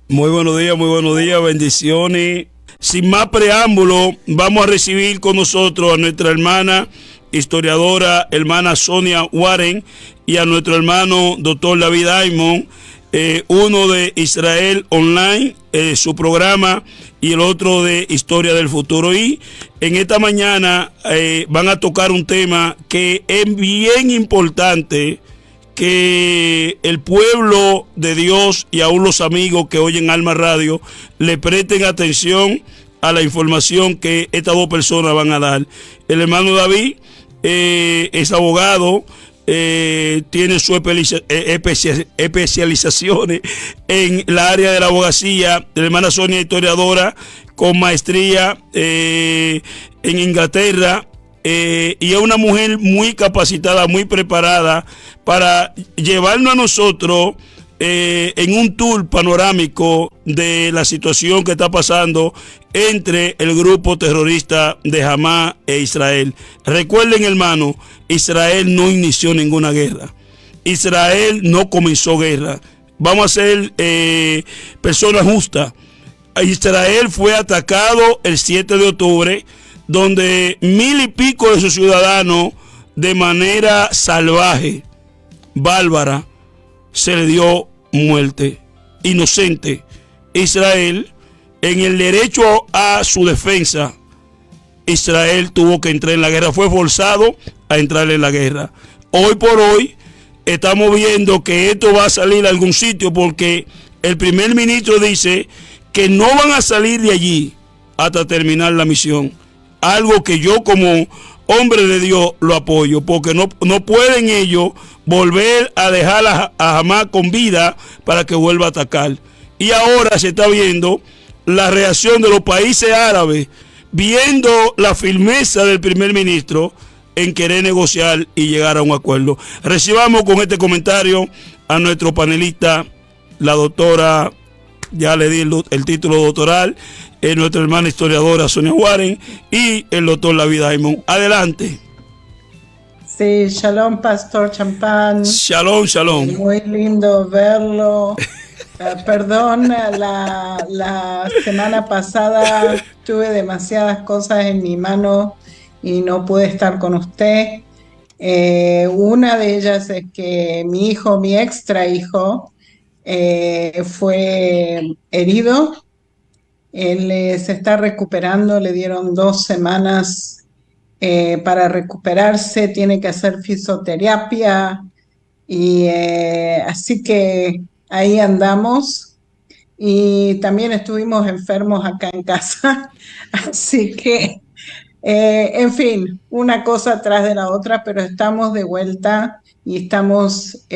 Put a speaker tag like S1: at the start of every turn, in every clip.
S1: muy buenos días, bendiciones. Sin más preámbulo, vamos a recibir con nosotros a nuestra hermana historiadora, hermana Sonia Warren, y a nuestro hermano doctor David Aymon, uno de Israel Online, su programa, y el otro de Historia del Futuro. Y en esta mañana van a tocar un tema que es bien importante, que el pueblo de Dios y aún los amigos que oyen Alma Radio le presten atención a la información que estas dos personas van a dar. El hermano David es abogado, tiene su especializaciones en la área de la abogacía. La hermana Sonia, historiadora con maestría en Inglaterra, y es una mujer muy capacitada, muy preparada para llevarnos a nosotros en un tour panorámico de la situación que está pasando entre el grupo terrorista de Hamás e Israel. Recuerden, hermano, Israel no inició ninguna guerra. Israel no comenzó guerra. Vamos a ser personas justas. Israel fue atacado el 7 de octubre, donde 1000 y pico de sus ciudadanos, de manera salvaje, bárbara, se le dio muerte inocente. Israel, en el derecho a su defensa, Israel tuvo que entrar en la guerra, fue forzado a entrar en la guerra. Hoy por hoy estamos viendo que esto va a salir a algún sitio, porque el primer ministro dice que no van a salir de allí hasta terminar la misión. Algo que yo, como hombre de Dios, lo apoyo, porque no pueden ellos volver a dejar a Hamás con vida para que vuelva a atacar. Y ahora se está viendo la reacción de los países árabes, viendo la firmeza del primer ministro en querer negociar y llegar a un acuerdo. Recibamos con este comentario a nuestro panelista, la doctora, ya le di el título doctoral, nuestra hermana historiadora Sonia Warren, y el doctor David Aymon. Adelante.
S2: Sí, shalom, Pastor Champán.
S1: Shalom, shalom.
S2: Muy lindo verlo. Perdón, la semana pasada tuve demasiadas cosas en mi mano y no pude estar con usted. Una de ellas es que mi hijo, mi extra hijo, fue herido. Él se está recuperando, le dieron 2 semanas para recuperarse, tiene que hacer fisioterapia, y así que ahí andamos. Y también estuvimos enfermos acá en casa, así que en fin, una cosa tras de la otra, pero estamos de vuelta y estamos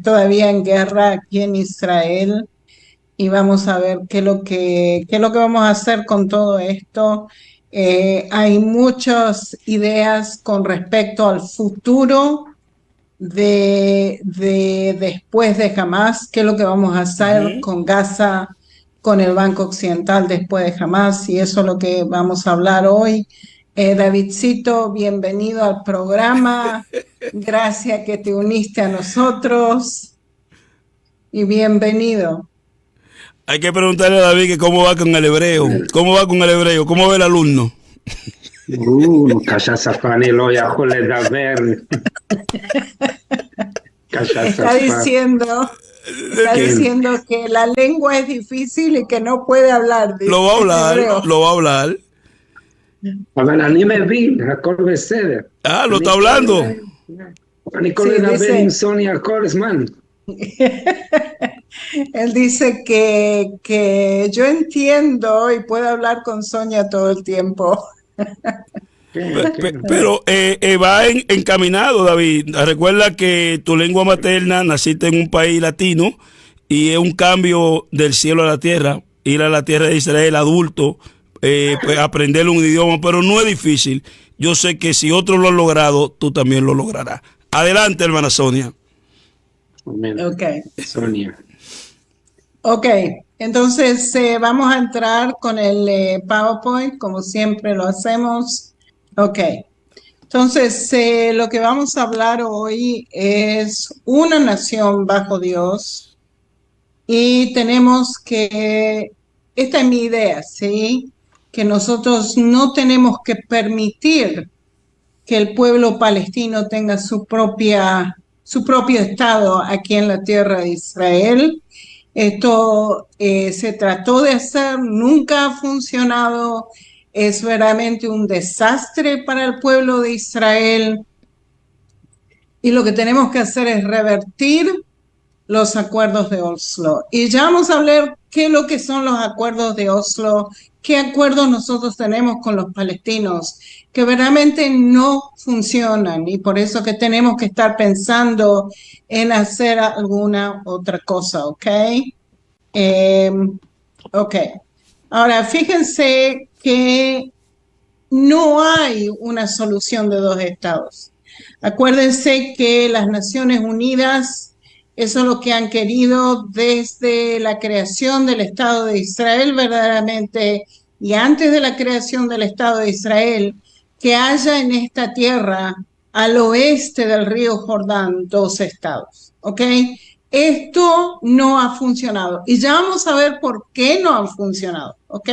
S2: todavía en guerra aquí en Israel. Y vamos a ver qué es lo que vamos a hacer con todo esto. Hay muchas ideas con respecto al futuro de después de Hamás, qué es lo que vamos a hacer con Gaza, con el Banco Occidental después de Hamás, y eso es lo que vamos a hablar hoy. Davidcito, bienvenido al programa. Gracias que te uniste a nosotros y bienvenido.
S1: Hay que preguntarle a David que cómo va con el hebreo. ¿Cómo va con el hebreo? ¿Cómo va el alumno?
S2: Está diciendo que la lengua es difícil y que no puede hablar.
S1: Lo va a hablar. Lo está hablando.
S2: Él dice que yo entiendo y puedo hablar con Sonia todo el tiempo.
S1: Pero va encaminado, David. Recuerda que tu lengua materna, naciste en un país latino, y es un cambio del cielo a la tierra. Ir a la tierra de Israel adulto, pues aprender un idioma, pero no es difícil. Yo sé que si otros lo han logrado, tú también lo lograrás. Adelante, hermana Sonia.
S2: Okay.
S3: Sonia.
S2: Ok, entonces vamos a entrar con el PowerPoint, como siempre lo hacemos. Ok, entonces lo que vamos a hablar hoy es una nación bajo Dios, y tenemos que, esta es mi idea, ¿sí? Que nosotros no tenemos que permitir que el pueblo palestino tenga su propio Estado aquí en la tierra de Israel. Esto se trató de hacer, nunca ha funcionado, es verdaderamente un desastre para el pueblo de Israel y lo que tenemos que hacer es revertir los acuerdos de Oslo. Y ya vamos a hablar qué es lo que son los acuerdos de Oslo, qué acuerdos nosotros tenemos con los palestinos, que verdaderamente no funcionan y por eso que tenemos que estar pensando en hacer alguna otra cosa, ¿ok? Ok. Ahora, fíjense que no hay una solución de dos estados. Acuérdense que las Naciones Unidas, eso es lo que han querido desde la creación del Estado de Israel verdaderamente y antes de la creación del Estado de Israel, que haya en esta tierra al oeste del río Jordán dos estados, ¿ok? Esto no ha funcionado y ya vamos a ver por qué no ha funcionado, ¿ok?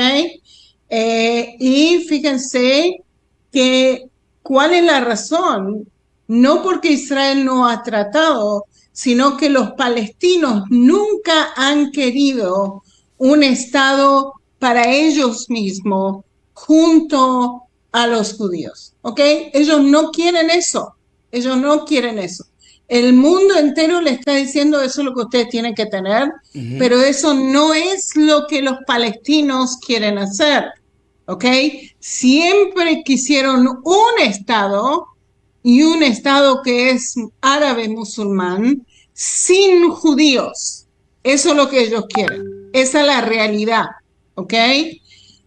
S2: Y fíjense que cuál es la razón, no porque Israel no ha tratado, sino que los palestinos nunca han querido un Estado para ellos mismos junto a los judíos, ¿ok? Ellos no quieren eso, ellos no quieren eso. El mundo entero le está diciendo eso es lo que ustedes tienen que tener, pero eso no es lo que los palestinos quieren hacer, ¿ok? Siempre quisieron un Estado y un Estado que es árabe musulmán sin judíos. Eso es lo que ellos quieren. Esa es la realidad, ¿ok?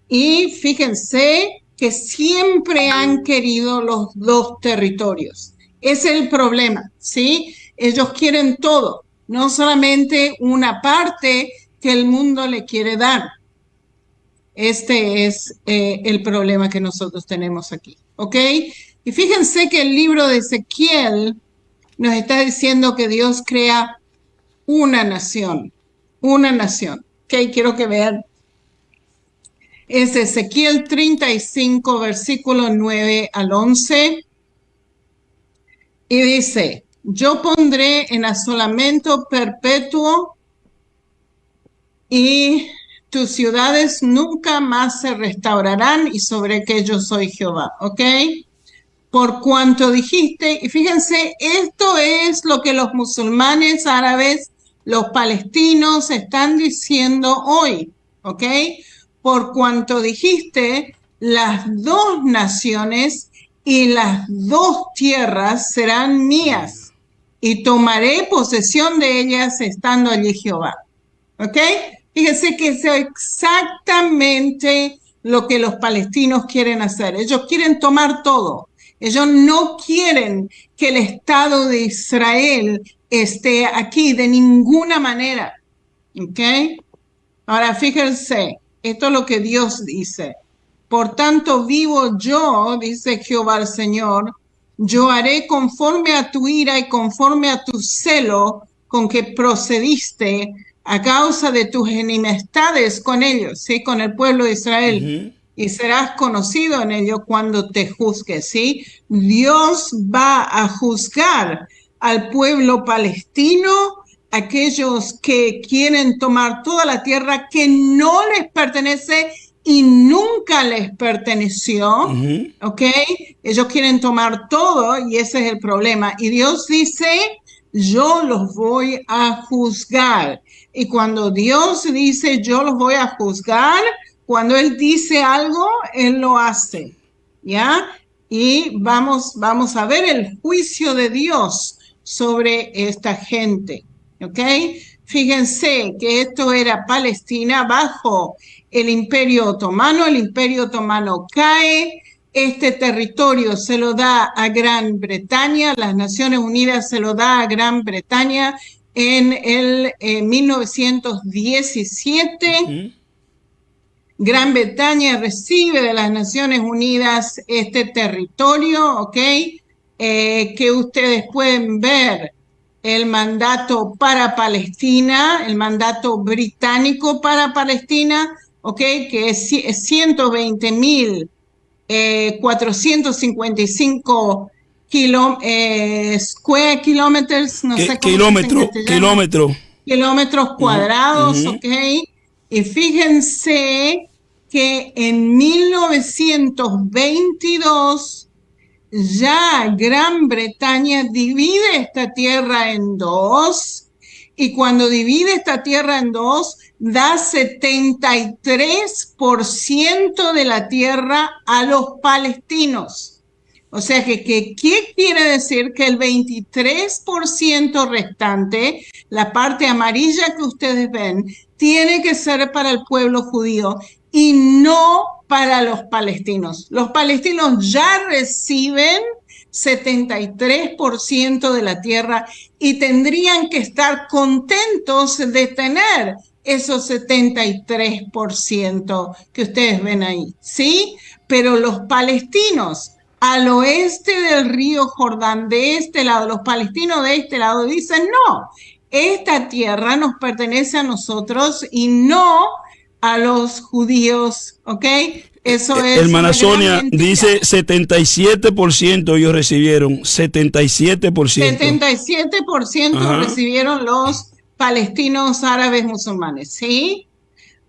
S2: Y fíjense que siempre han querido los dos territorios. Ese es el problema, ¿sí? Ellos quieren todo, no solamente una parte que el mundo le quiere dar. Este es el problema que nosotros tenemos aquí, ¿ok? Y fíjense que el libro de Ezequiel nos está diciendo que Dios crea una nación, ¿ok? Quiero que vean. Es Ezequiel 35, versículo 9 al 11. Y dice, yo pondré en asolamiento perpetuo y tus ciudades nunca más se restaurarán y sobre que yo soy Jehová, ¿ok? Por cuanto dijiste, y fíjense, esto es lo que los musulmanes árabes, los palestinos están diciendo hoy, ¿ok? Por cuanto dijiste, las dos naciones y las dos tierras serán mías y tomaré posesión de ellas estando allí Jehová, ¿ok? Fíjense que es exactamente lo que los palestinos quieren hacer. Ellos quieren tomar todo. Ellos no quieren que el Estado de Israel esté aquí de ninguna manera. ¿Ok? Ahora fíjense, esto es lo que Dios dice. Por tanto vivo yo, dice Jehová el Señor, yo haré conforme a tu ira y conforme a tu celo con que procediste a causa de tus enemistades con ellos, ¿sí? Con el pueblo de Israel. Y serás conocido en ello cuando te juzgue, ¿sí? Dios va a juzgar al pueblo palestino, aquellos que quieren tomar toda la tierra que no les pertenece y nunca les perteneció, ¿ok? Ellos quieren tomar todo y ese es el problema. Y Dios dice, yo los voy a juzgar. Y cuando Dios dice, yo los voy a juzgar, cuando Él dice algo, Él lo hace, ¿ya? Y vamos a ver el juicio de Dios sobre esta gente, ¿ok? Fíjense que esto era Palestina bajo el Imperio Otomano. El Imperio Otomano cae. Este territorio se lo da a Gran Bretaña. Las Naciones Unidas se lo da a Gran Bretaña en el 1917. Gran Bretaña recibe de las Naciones Unidas este territorio, ¿ok? Que ustedes pueden ver el mandato para Palestina, el mandato británico para Palestina, ¿ok? Que es 120.455 square kilometers, no sé cómo se dice en castellano. Kilómetros cuadrados, ¿ok? Y fíjense que en 1922 ya Gran Bretaña divide esta tierra en dos, y cuando divide esta tierra en dos, da 73% de la tierra a los palestinos. O sea que, ¿qué quiere decir? Que el 23% restante, la parte amarilla que ustedes ven, tiene que ser para el pueblo judío y no para los palestinos. Los palestinos ya reciben 73% de la tierra y tendrían que estar contentos de tener esos 73% que ustedes ven ahí, ¿sí? Pero los palestinos al oeste del río Jordán, de este lado, los palestinos de este lado dicen, no, esta tierra nos pertenece a nosotros y no a los judíos, ¿ok? Eso es.
S1: Hermana Sonia, dice 77% ellos recibieron, 77%.
S2: 77% recibieron los palestinos árabes musulmanes, ¿sí?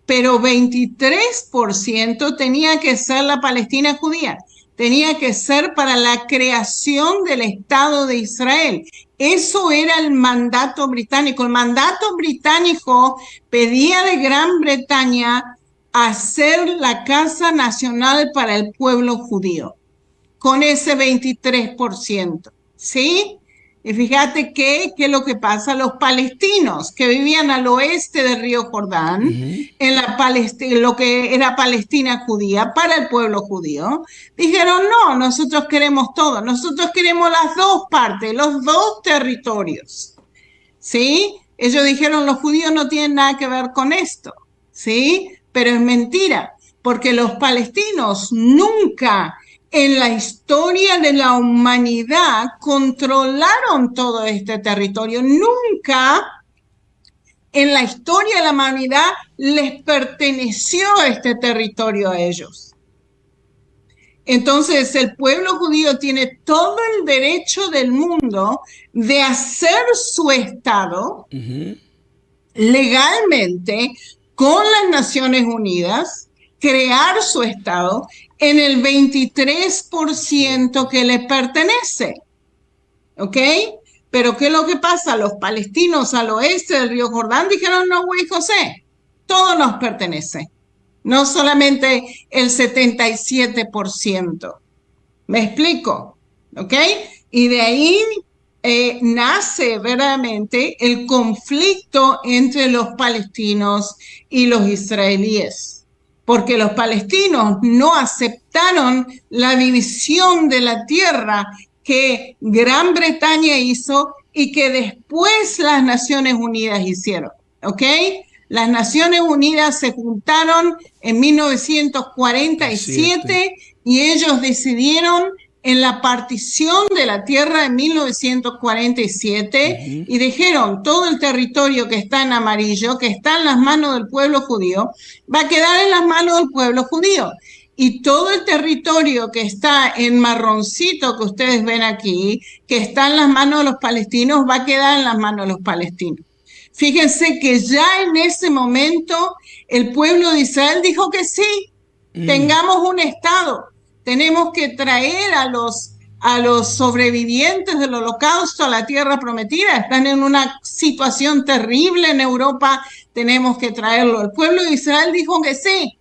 S2: Pero 23% tenía que ser la Palestina judía. Tenía que ser para la creación del Estado de Israel. Eso era el mandato británico. El mandato británico pedía de Gran Bretaña hacer la casa nacional para el pueblo judío, con ese 23%, ¿sí? Y fíjate qué es lo que pasa. Los palestinos que vivían al oeste del río Jordán, en lo que era Palestina judía, para el pueblo judío, dijeron, no, nosotros queremos todo, nosotros queremos las dos partes, los dos territorios, ¿sí? Ellos dijeron, los judíos no tienen nada que ver con esto, ¿sí? Pero es mentira, porque los palestinos nunca en la historia de la humanidad controlaron todo este territorio. Nunca en la historia de la humanidad les perteneció este territorio a ellos. Entonces el pueblo judío tiene todo el derecho del mundo de hacer su Estado legalmente con las Naciones Unidas, crear su Estado en el 23% que le pertenece, ¿ok? Pero ¿qué es lo que pasa? Los palestinos al oeste del río Jordán dijeron, no, güey, José, todo nos pertenece, no solamente el 77%. ¿Me explico? ¿Ok? Y de ahí nace verdaderamente el conflicto entre los palestinos y los israelíes. Porque los palestinos no aceptaron la división de la tierra que Gran Bretaña hizo y que después las Naciones Unidas hicieron, ¿ok? Las Naciones Unidas se juntaron en 1947 y ellos decidieron en la partición de la tierra en 1947 y dijeron, todo el territorio que está en amarillo, que está en las manos del pueblo judío, va a quedar en las manos del pueblo judío. Y todo el territorio que está en marroncito que ustedes ven aquí, que está en las manos de los palestinos, va a quedar en las manos de los palestinos. Fíjense que ya en ese momento el pueblo de Israel dijo que sí, tengamos un Estado. Tenemos que traer a los sobrevivientes del Holocausto a la tierra prometida. Están en una situación terrible en Europa, tenemos que traerlo. El pueblo de Israel dijo que sí.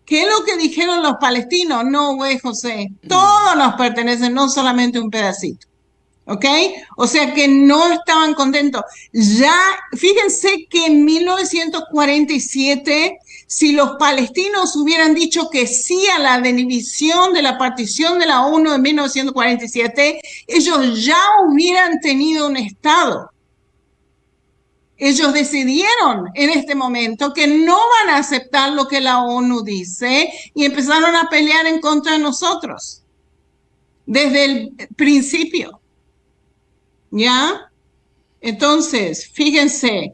S2: ¿Qué es lo que dijeron los palestinos? No, güey, José, todo nos pertenece, no solamente un pedacito. ¿Ok? O sea que no estaban contentos. Ya, fíjense que en 1947, si los palestinos hubieran dicho que sí a la división de la partición de la ONU en 1947, ellos ya hubieran tenido un Estado. Ellos decidieron en este momento que no van a aceptar lo que la ONU dice y empezaron a pelear en contra de nosotros desde el principio. ¿Ya? Entonces, fíjense,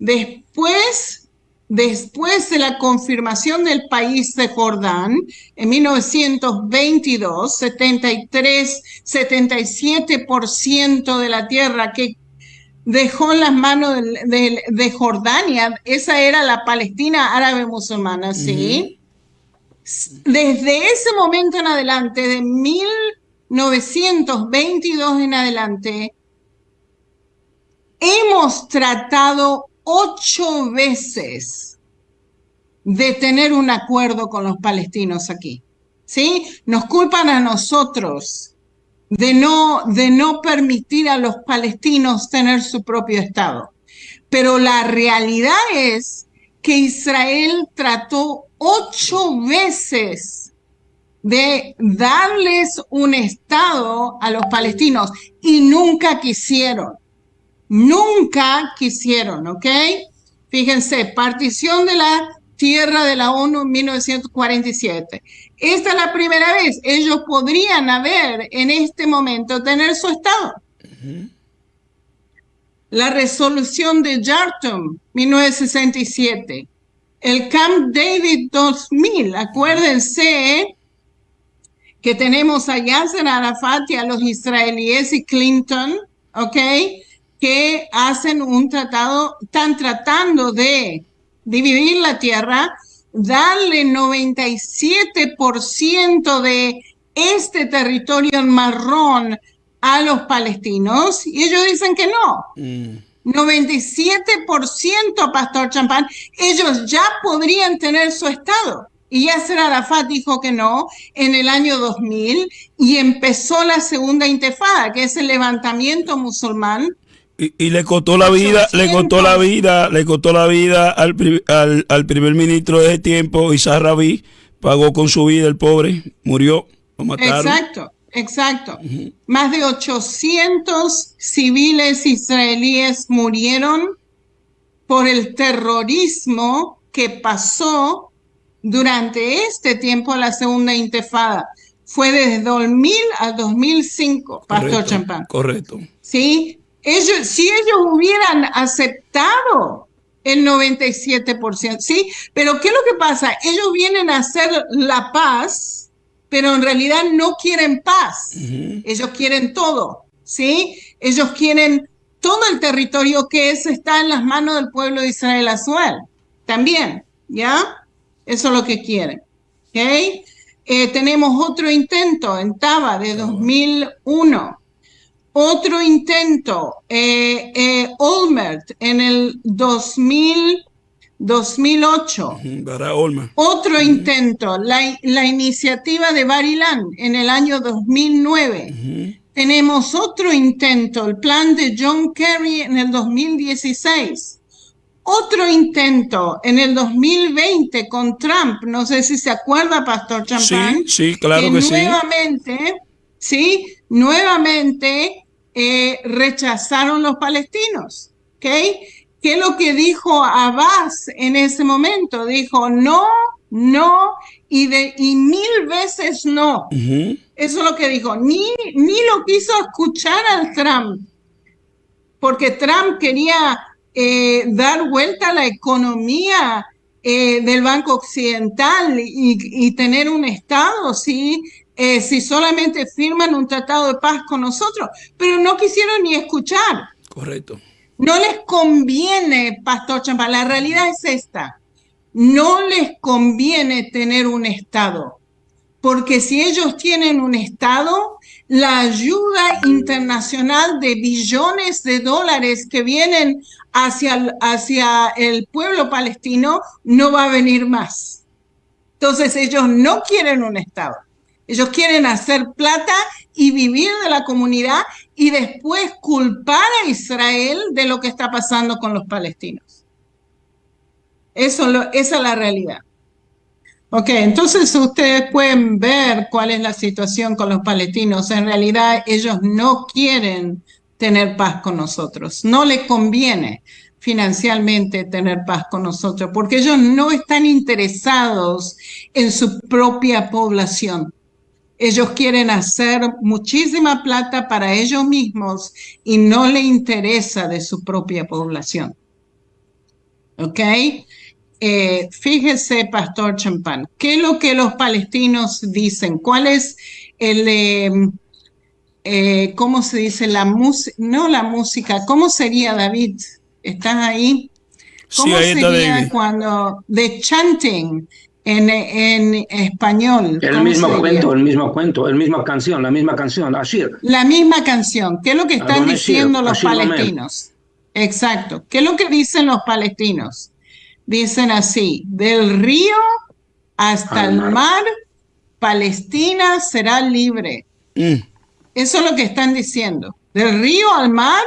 S2: después de la confirmación del país de Jordán, en 1922, 77% de la tierra que dejó en las manos de Jordania, esa era la Palestina árabe musulmana, ¿sí? Desde ese momento en adelante, de 1922 en adelante, hemos tratado 8 veces de tener un acuerdo con los palestinos aquí, ¿sí? Nos culpan a nosotros de no permitir a los palestinos tener su propio Estado. Pero la realidad es que Israel trató 8 veces de darles un Estado a los palestinos y nunca quisieron. Nunca quisieron, ¿ok? Fíjense, partición de la tierra de la ONU en 1947. Esta es la primera vez. Ellos podrían haber en este momento tener su Estado. La resolución de Jartum, 1967. El Camp David 2000. Acuérdense que tenemos a Yasser Arafat y a los israelíes y Clinton, ¿ok?, que hacen un tratado, están tratando de dividir la tierra, darle 97% de este territorio en marrón a los palestinos, y ellos dicen que no. 97%, Pastor Champán, ellos ya podrían tener su Estado. Y Yasser Arafat dijo que no en el año 2000 y empezó la segunda intifada, que es el levantamiento musulmán.
S1: Y le costó la vida, le costó la vida al primer ministro de ese tiempo, Isaac Rabin, pagó con su vida, el pobre, murió, lo mataron.
S2: Exacto. Más de 800 civiles israelíes murieron por el terrorismo que pasó durante este tiempo, la segunda intifada. Fue desde 2000 a 2005, Pastor Champán.
S1: Correcto.
S2: ¿Sí? Si ellos hubieran aceptado el 97%, ¿sí? Pero ¿qué es lo que pasa? Ellos vienen a hacer la paz, pero en realidad no quieren paz. Ellos quieren todo, ¿sí? Ellos quieren todo el territorio que está en las manos del pueblo de Israel Azuel. También, ¿ya? Eso es lo que quieren, ¿ok? Tenemos otro intento en Taba de 2001. Otro intento, Olmert, en el 2008. Otro intento, la iniciativa de Bar Ilan en el año 2009. Tenemos otro intento, el plan de John Kerry en el 2016. Otro intento en el 2020 con Trump, no sé si se acuerda, Pastor Champán.
S1: Sí, claro que
S2: sí. Nuevamente rechazaron los palestinos, ¿ok? ¿Qué es lo que dijo Abbas en ese momento? Dijo no, y 1000 veces no. Eso es lo que dijo. Ni lo quiso escuchar al Trump, porque Trump quería dar vuelta a la economía del Banco Occidental y tener un Estado, ¿sí? Si solamente firman un tratado de paz con nosotros, pero no quisieron ni escuchar.
S1: Correcto.
S2: No les conviene, Pastor Champa, la realidad es esta, no les conviene tener un Estado, porque si ellos tienen un Estado, la ayuda internacional de billones de dólares que vienen hacia el pueblo palestino no va a venir más. Entonces ellos no quieren un Estado. Ellos quieren hacer plata y vivir de la comunidad y después culpar a Israel de lo que está pasando con los palestinos. Esa es la realidad. Ok, entonces ustedes pueden ver cuál es la situación con los palestinos. En realidad ellos no quieren tener paz con nosotros. No les conviene financieramente tener paz con nosotros porque ellos no están interesados en su propia población. Ellos quieren hacer muchísima plata para ellos mismos y no le interesa de su propia población. ¿Ok? Fíjese, Pastor Champán, ¿qué es lo que los palestinos dicen? ¿Cuál es cómo se dice la música? No la música, ¿cómo sería, David? ¿Estás ahí? ¿Cómo
S1: Sí, ahí está
S2: sería
S1: David.
S2: cuando the chanting en español?
S3: El
S2: ¿Cómo
S3: mismo
S2: sería?
S3: cuento, el mismo cuento, la misma canción, Ashir.
S2: La misma canción. ¿Qué es lo que están
S3: Adonai Shir,
S2: diciendo los
S3: Ashir Gomer.
S2: palestinos? Exacto. ¿Qué es lo que dicen los palestinos? Dicen así, del río hasta el mar, Palestina será libre.
S1: Mm.
S2: Eso es lo que están diciendo. Del río al mar,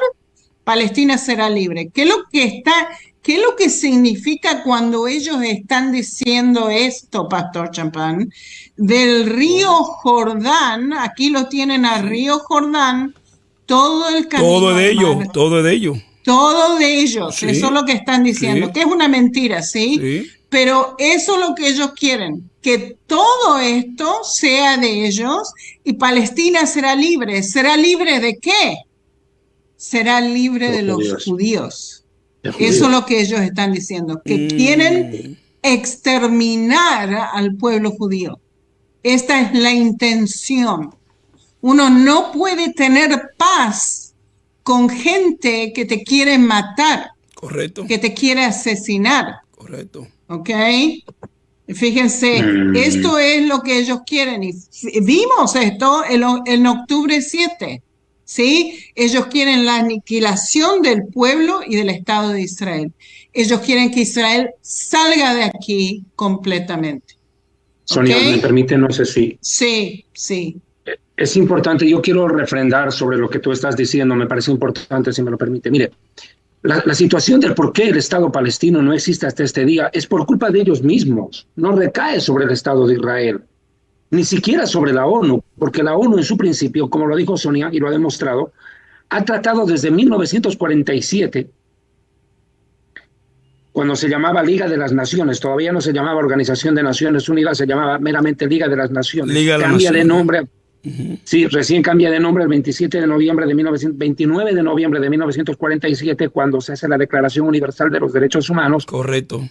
S2: Palestina será libre. ¿Qué es lo que significa cuando ellos están diciendo esto, Pastor Champán? Del río Jordán, aquí lo tienen al río Jordán, todo el camino
S1: Todo de
S2: al
S1: ellos,
S2: mar.
S1: todo de ellos.
S2: Todo de ellos,
S1: Sí,
S2: eso es lo que están diciendo,
S1: sí,
S2: que es una mentira, ¿sí?
S1: sí.
S2: Pero eso es lo que ellos quieren, que todo esto sea de ellos y Palestina será libre. ¿Será libre de qué? Será libre de los judíos. Eso es lo que ellos están diciendo, que quieren exterminar al pueblo judío. Esta es la intención. Uno no puede tener paz con gente que te quiere matar,
S1: Correcto,
S2: que te quiere asesinar,
S1: correcto.
S2: ¿ok? Fíjense, esto es lo que ellos quieren y vimos esto en octubre 7, ¿sí? Ellos quieren la aniquilación del pueblo y del Estado de Israel. Ellos quieren que Israel salga de aquí completamente.
S3: Sonia,
S2: ¿Ok?
S3: ¿me permite? No sé si...
S2: Sí, sí.
S3: Es importante, yo quiero refrendar sobre lo que tú estás diciendo, me parece importante, si me lo permite. Mire, la situación del por qué el Estado palestino no existe hasta este día es por culpa de ellos mismos, no recae sobre el Estado de Israel, ni siquiera sobre la ONU, porque la ONU en su principio, como lo dijo Sonia y lo ha demostrado, ha tratado desde 1947, cuando se llamaba Liga de las Naciones, todavía no se llamaba Organización de Naciones Unidas, se llamaba meramente Liga de las Naciones,
S1: Liga de las
S3: cambia de
S1: Naciones.
S3: nombre. Sí, recién cambia de nombre el 27 de noviembre de 29 de noviembre de 1947, cuando se hace la Declaración Universal de los Derechos Humanos.
S1: Correcto.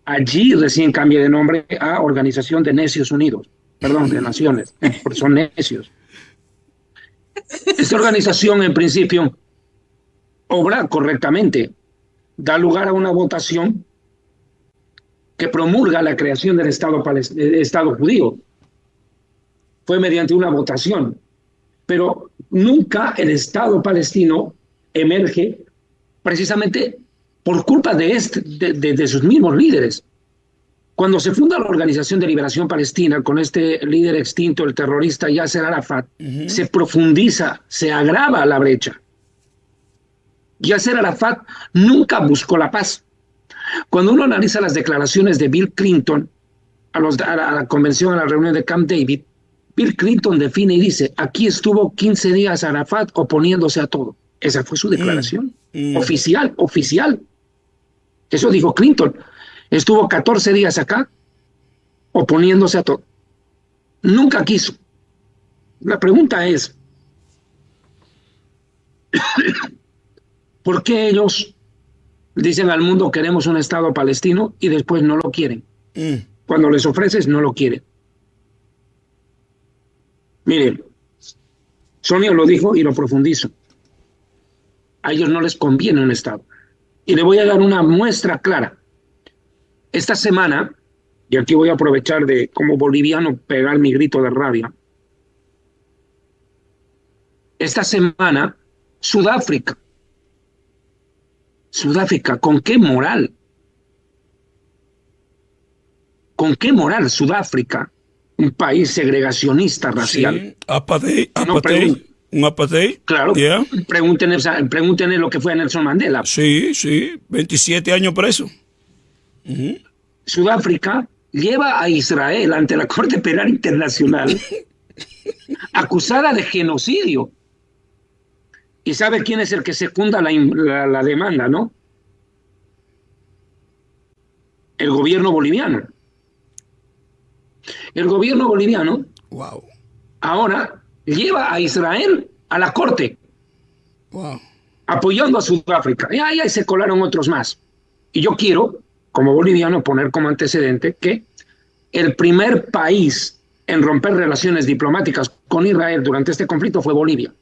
S3: Allí recién cambia de nombre a Organización de Naciones Unidas. Perdón, de Naciones, porque son necios. Esta organización, en principio, obra correctamente, da lugar a una votación que promulga la creación del Estado judío. Fue mediante una votación, pero nunca el Estado palestino emerge precisamente por culpa de sus mismos líderes. Cuando se funda la Organización de Liberación Palestina con este líder extinto, el terrorista Yasser Arafat, se profundiza, se agrava la brecha. Yasser Arafat nunca buscó la paz. Cuando uno analiza las declaraciones de Bill Clinton a la convención, a la reunión de Camp David, Bill Clinton define y dice, aquí estuvo 15 días Arafat oponiéndose a todo. Esa fue su declaración. Oficial. Eso dijo Clinton. Estuvo 14 días acá oponiéndose a todo. Nunca quiso. La pregunta es, ¿por qué ellos dicen al mundo queremos un Estado palestino y después no lo quieren? Cuando les ofreces, no lo quieren. Miren, Sonia lo dijo y lo profundizo. A ellos no les conviene un Estado. Y le voy a dar una muestra clara. Esta semana, y aquí voy a aprovechar de como boliviano pegar mi grito de rabia. Esta semana, Sudáfrica, ¿con qué moral? ¿Con qué moral Sudáfrica? Un país segregacionista racial.
S1: Sí, apartheid, un apartheid.
S3: Claro,
S1: Yeah.
S3: pregúntenle lo que fue a Nelson Mandela.
S1: Sí, 27 años preso.
S3: Sudáfrica lleva a Israel ante la Corte Penal Internacional acusada de genocidio. ¿Y sabe quién es el que secunda la demanda, no? El gobierno boliviano. El gobierno boliviano
S1: Wow.
S3: ahora lleva a Israel a la corte,
S1: Wow.
S3: apoyando a Sudáfrica. Y ahí se colaron otros más. Y yo quiero, como boliviano, poner como antecedente que el primer país en romper relaciones diplomáticas con Israel durante este conflicto fue Bolivia.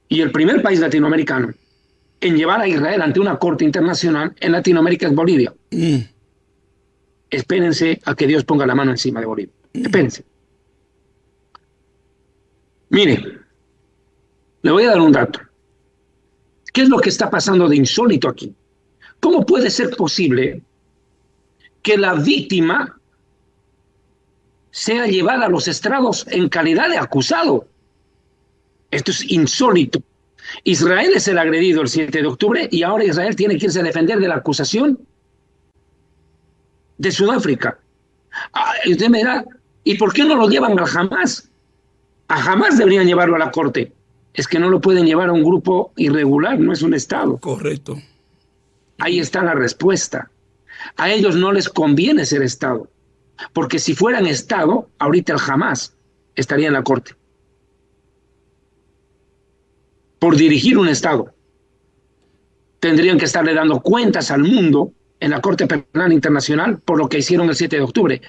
S3: Y el primer país latinoamericano en llevar a Israel ante una corte internacional en Latinoamérica es Bolivia. Espérense a que Dios ponga la mano encima de Bolivia. Espérense. Mire, le voy a dar un dato. ¿Qué es lo que está pasando de insólito aquí? ¿Cómo puede ser posible que la víctima sea llevada a los estrados en calidad de acusado? Esto es insólito. Israel es el agredido el 7 de octubre y ahora Israel tiene que irse a defender de la acusación de Sudáfrica. Usted me dirá, ¿y por qué no lo llevan a Hamas? A Hamas deberían llevarlo a la corte. Es que no lo pueden llevar a un grupo irregular, no es un Estado.
S1: Correcto.
S3: Ahí está la respuesta. A ellos no les conviene ser Estado, porque si fueran Estado, ahorita el Hamas estaría en la corte por dirigir un Estado. Tendrían que estarle dando cuentas al mundo en la Corte Penal Internacional por lo que hicieron el 7 de octubre.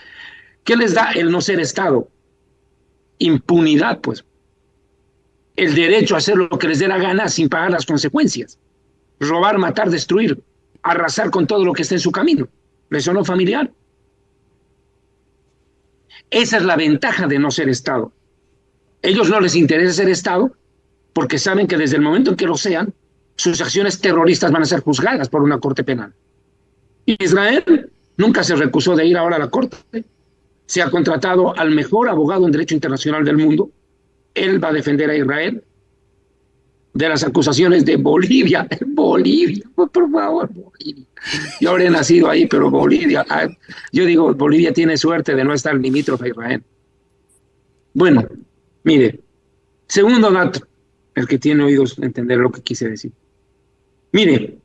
S3: ¿Qué les da el no ser Estado? Impunidad, pues. El derecho a hacer lo que les dé la gana sin pagar las consecuencias. Robar, matar, destruir, arrasar con todo lo que esté en su camino. ¿Les sonó familiar? Esa es la ventaja de no ser Estado. Ellos no les interesa ser Estado porque saben que desde el momento en que lo sean, sus acciones terroristas van a ser juzgadas por una corte penal. Israel nunca se recusó de ir ahora a la corte. Se ha contratado al mejor abogado en derecho internacional del mundo. Él va a defender a Israel de las acusaciones de Bolivia. Bolivia, por favor, Bolivia. Yo habré nacido ahí, pero Bolivia. Yo digo, Bolivia tiene suerte de no estar limítrofe a Israel. Bueno, mire, segundo dato, el que tiene oídos entender lo que quise decir. Mire,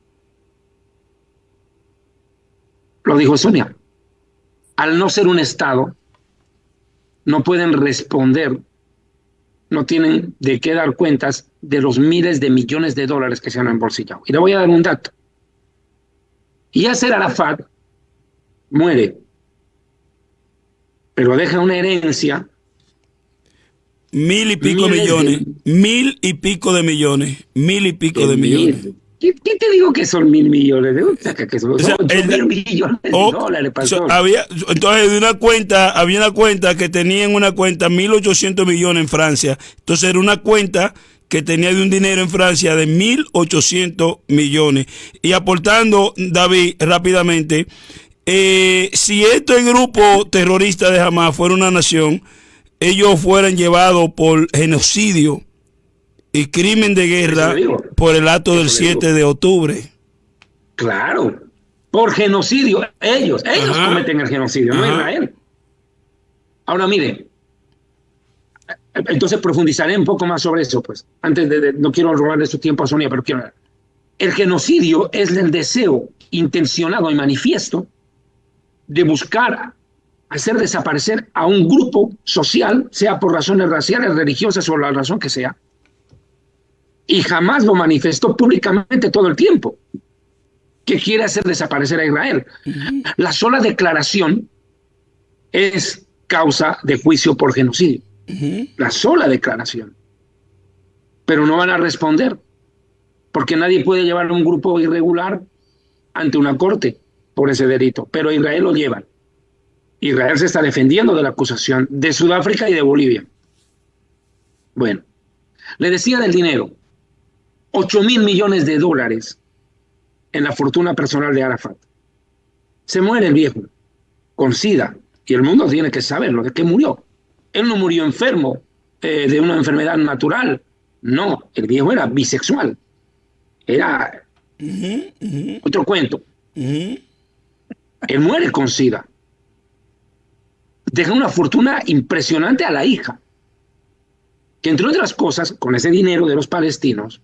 S3: lo dijo Sonia, al no ser un Estado, no pueden responder, no tienen de qué dar cuentas de los miles de millones de dólares que se han embolsillado. Y le voy a dar un dato. Yasser Arafat muere, pero deja una herencia.
S1: 1.000 y pico millones. 1.000 y pico de millones. 1.000 y pico de millones.
S3: ¿Qué te digo que son 1.000 millones? ¿De dónde saca que son? O sea, 8.000 millones de dólares, pastor.
S1: Entonces, había una cuenta que tenía en una cuenta 1.800 millones en Francia. Entonces, era una cuenta que tenía de un dinero en Francia de 1.800 millones. Y aportando, David, rápidamente, si este grupo terrorista de Hamas fuera una nación, ellos fueran llevados por genocidio y crimen de guerra por el acto del 7 de octubre.
S3: Claro, por genocidio. Ellos cometen el genocidio, no Israel. Ahora mire, entonces profundizaré un poco más sobre eso, pues. Antes no quiero robarle su tiempo a Sonia, pero quiero hablar. El genocidio es el deseo intencionado y manifiesto de buscar hacer desaparecer a un grupo social, sea por razones raciales, religiosas o la razón que sea, y jamás lo manifestó públicamente todo el tiempo, que quiere hacer desaparecer a Israel. La sola declaración es causa de juicio por genocidio. La sola declaración. Pero no van a responder, porque nadie puede llevar a un grupo irregular ante una corte por ese delito, pero Israel lo lleva. Israel se está defendiendo de la acusación de Sudáfrica y de Bolivia. Bueno, le decía del dinero. 8.000 millones de dólares en la fortuna personal de Arafat. Se muere el viejo con SIDA y el mundo tiene que saberlo, de qué murió. Él no murió enfermo de una enfermedad natural. No, el viejo era bisexual. Era otro cuento. Él muere con SIDA. Deja una fortuna impresionante a la hija, que entre otras cosas, con ese dinero de los palestinos,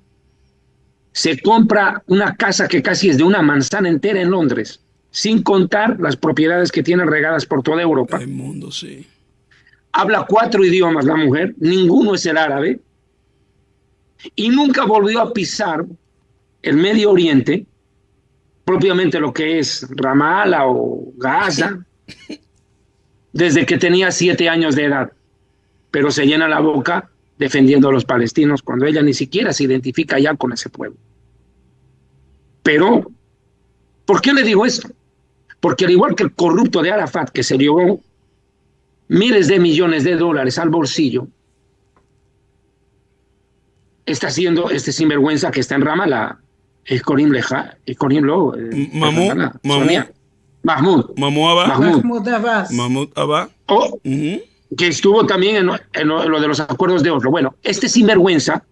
S3: se compra una casa que casi es de una manzana entera en Londres, sin contar las propiedades que tiene regadas por toda Europa.
S1: El mundo, sí.
S3: habla 4 idiomas la mujer, ninguno es el árabe, y nunca volvió a pisar el Medio Oriente, propiamente lo que es Ramallah o Gaza, desde que tenía 7 años de edad. Pero se llena la boca defendiendo a los palestinos cuando ella ni siquiera se identifica ya con ese pueblo. Pero, ¿por qué le digo esto? Porque al igual que el corrupto de Arafat, que se llevó miles de millones de dólares al bolsillo, está haciendo este sinvergüenza que está en Ramallah, Mahmoud
S2: Abbas.
S3: Que estuvo también en lo de los acuerdos de Oslo. Bueno, este sinvergüenza,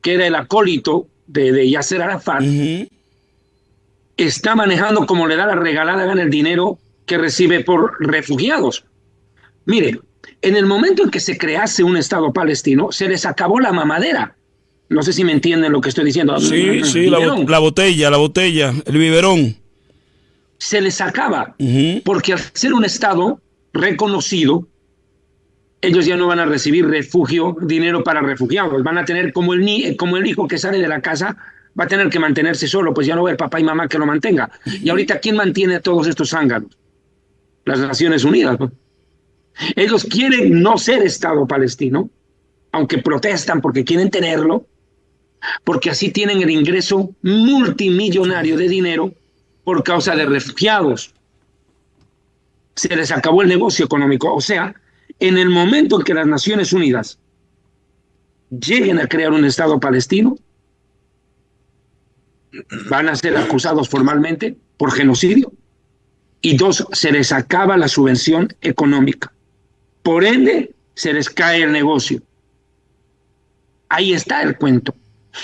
S3: que era el acólito de Yasser Arafat, está manejando como le da la regalada gana el dinero que recibe por refugiados. Mire, en el momento en que se crease un Estado palestino, se les acabó la mamadera. No sé si me entienden lo que estoy diciendo.
S1: Sí, la botella, el biberón.
S3: Se les acaba, porque al ser un Estado reconocido, ellos ya no van a recibir refugio, dinero para refugiados. Van a tener como el hijo que sale de la casa, va a tener que mantenerse solo, pues ya no va a haber papá y mamá que lo mantenga. Y ahorita, ¿quién mantiene a todos estos zánganos? Las Naciones Unidas. Ellos quieren no ser Estado palestino, aunque protestan porque quieren tenerlo, porque así tienen el ingreso multimillonario de dinero por causa de refugiados. Se les acabó el negocio económico. O sea, en el momento en que las Naciones Unidas lleguen a crear un Estado palestino, van a ser acusados formalmente por genocidio, y 2, se les acaba la subvención económica. Por ende, se les cae el negocio. Ahí está el cuento.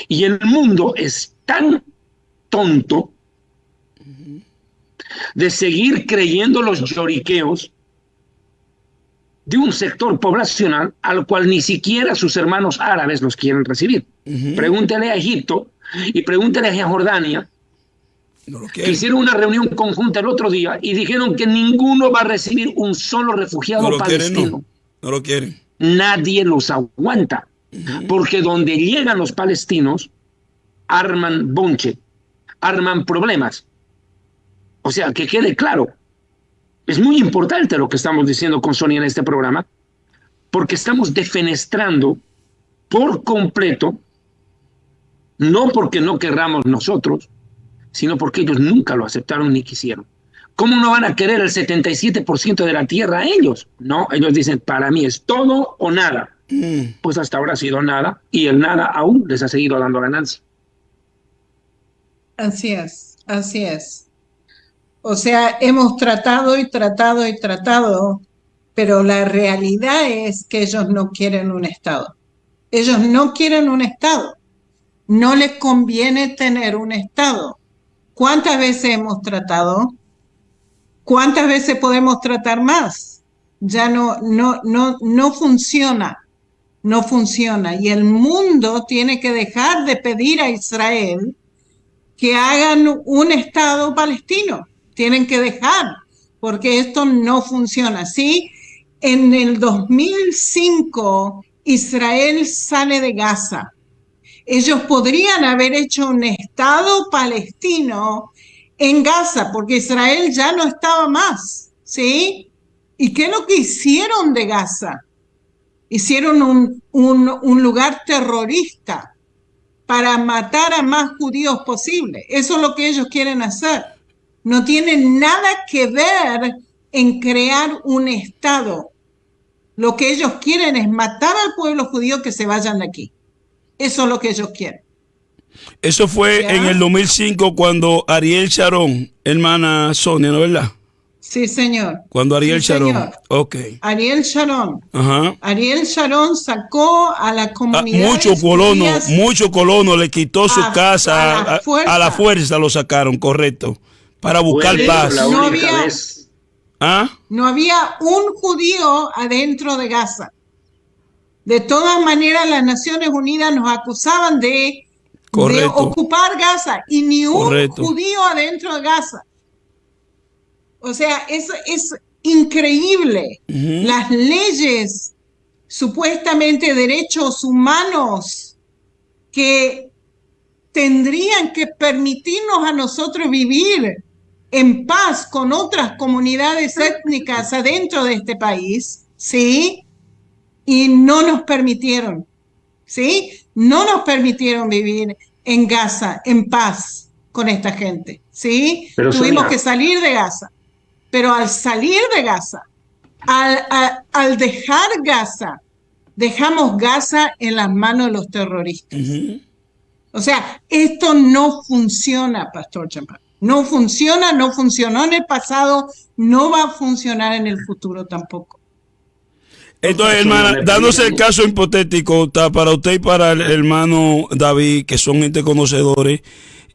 S3: Y el mundo es tan tonto de seguir creyendo los lloriqueos de un sector poblacional al cual ni siquiera sus hermanos árabes los quieren recibir. Pregúntele a Egipto y pregúntele a Jordania, que hicieron una reunión conjunta el otro día y dijeron que ninguno va a recibir un solo refugiado palestino.
S1: No lo quieren.
S3: Nadie los aguanta, porque donde llegan los palestinos arman bonche, arman problemas. O sea, que quede claro, es muy importante lo que estamos diciendo con Sonia en este programa, porque estamos defenestrando por completo, no porque no querramos nosotros, sino porque ellos nunca lo aceptaron ni quisieron. ¿Cómo no van a querer el 77% de la tierra a ellos? No, ellos dicen, para mí es todo o nada. Pues hasta ahora ha sido nada, y el nada aún les ha seguido dando ganancia.
S2: Así es, así es. O sea, hemos tratado y tratado y tratado, pero la realidad es que ellos no quieren un Estado. Ellos no quieren un Estado. No les conviene tener un Estado. ¿Cuántas veces hemos tratado? ¿Cuántas veces podemos tratar más? Ya no funciona. No funciona. Y el mundo tiene que dejar de pedir a Israel que hagan un Estado palestino. Tienen que dejar, porque esto no funciona. ¿Sí? En el 2005, Israel sale de Gaza. Ellos podrían haber hecho un Estado palestino en Gaza, porque Israel ya no estaba más, ¿sí? ¿Y qué es lo que hicieron de Gaza? Hicieron un lugar terrorista para matar a más judíos posible. Eso es lo que ellos quieren hacer. No tiene nada que ver en crear un Estado. Lo que ellos quieren es matar al pueblo judío, que se vayan de aquí. Eso es lo que ellos quieren.
S1: Eso fue en el 2005 cuando Ariel Sharon, hermana Sonia, ¿no es verdad?
S2: Sí, señor.
S1: Cuando Ariel Sharon.
S2: Señor.
S1: Ok.
S2: Ariel Sharon.
S1: Ajá.
S2: Ariel Sharon sacó a la comunidad.
S1: Muchos colonos le quitó su casa. A la fuerza lo sacaron, correcto. Para buscar paz.
S2: No había un judío adentro de Gaza. De todas maneras, las Naciones Unidas nos acusaban de ocupar Gaza, y ni un judío adentro de Gaza. O sea, increíble. Las leyes, supuestamente derechos humanos, que tendrían que permitirnos a nosotros vivir en paz con otras comunidades étnicas adentro de este país, ¿sí? Y no nos permitieron, ¿sí? No nos permitieron vivir en Gaza en paz con esta gente, ¿sí?
S3: Pero
S2: tuvimos
S3: Sonia,
S2: que salir de Gaza. Pero al salir de Gaza, al dejar Gaza, dejamos Gaza en las manos de los terroristas. O sea, esto no funciona, Pastor Champagne. No funciona, no funcionó en el pasado, no va a funcionar en el futuro tampoco.
S1: Entonces, hermana, dándose el caso hipotético para usted y para el hermano David, que son gente conocedores,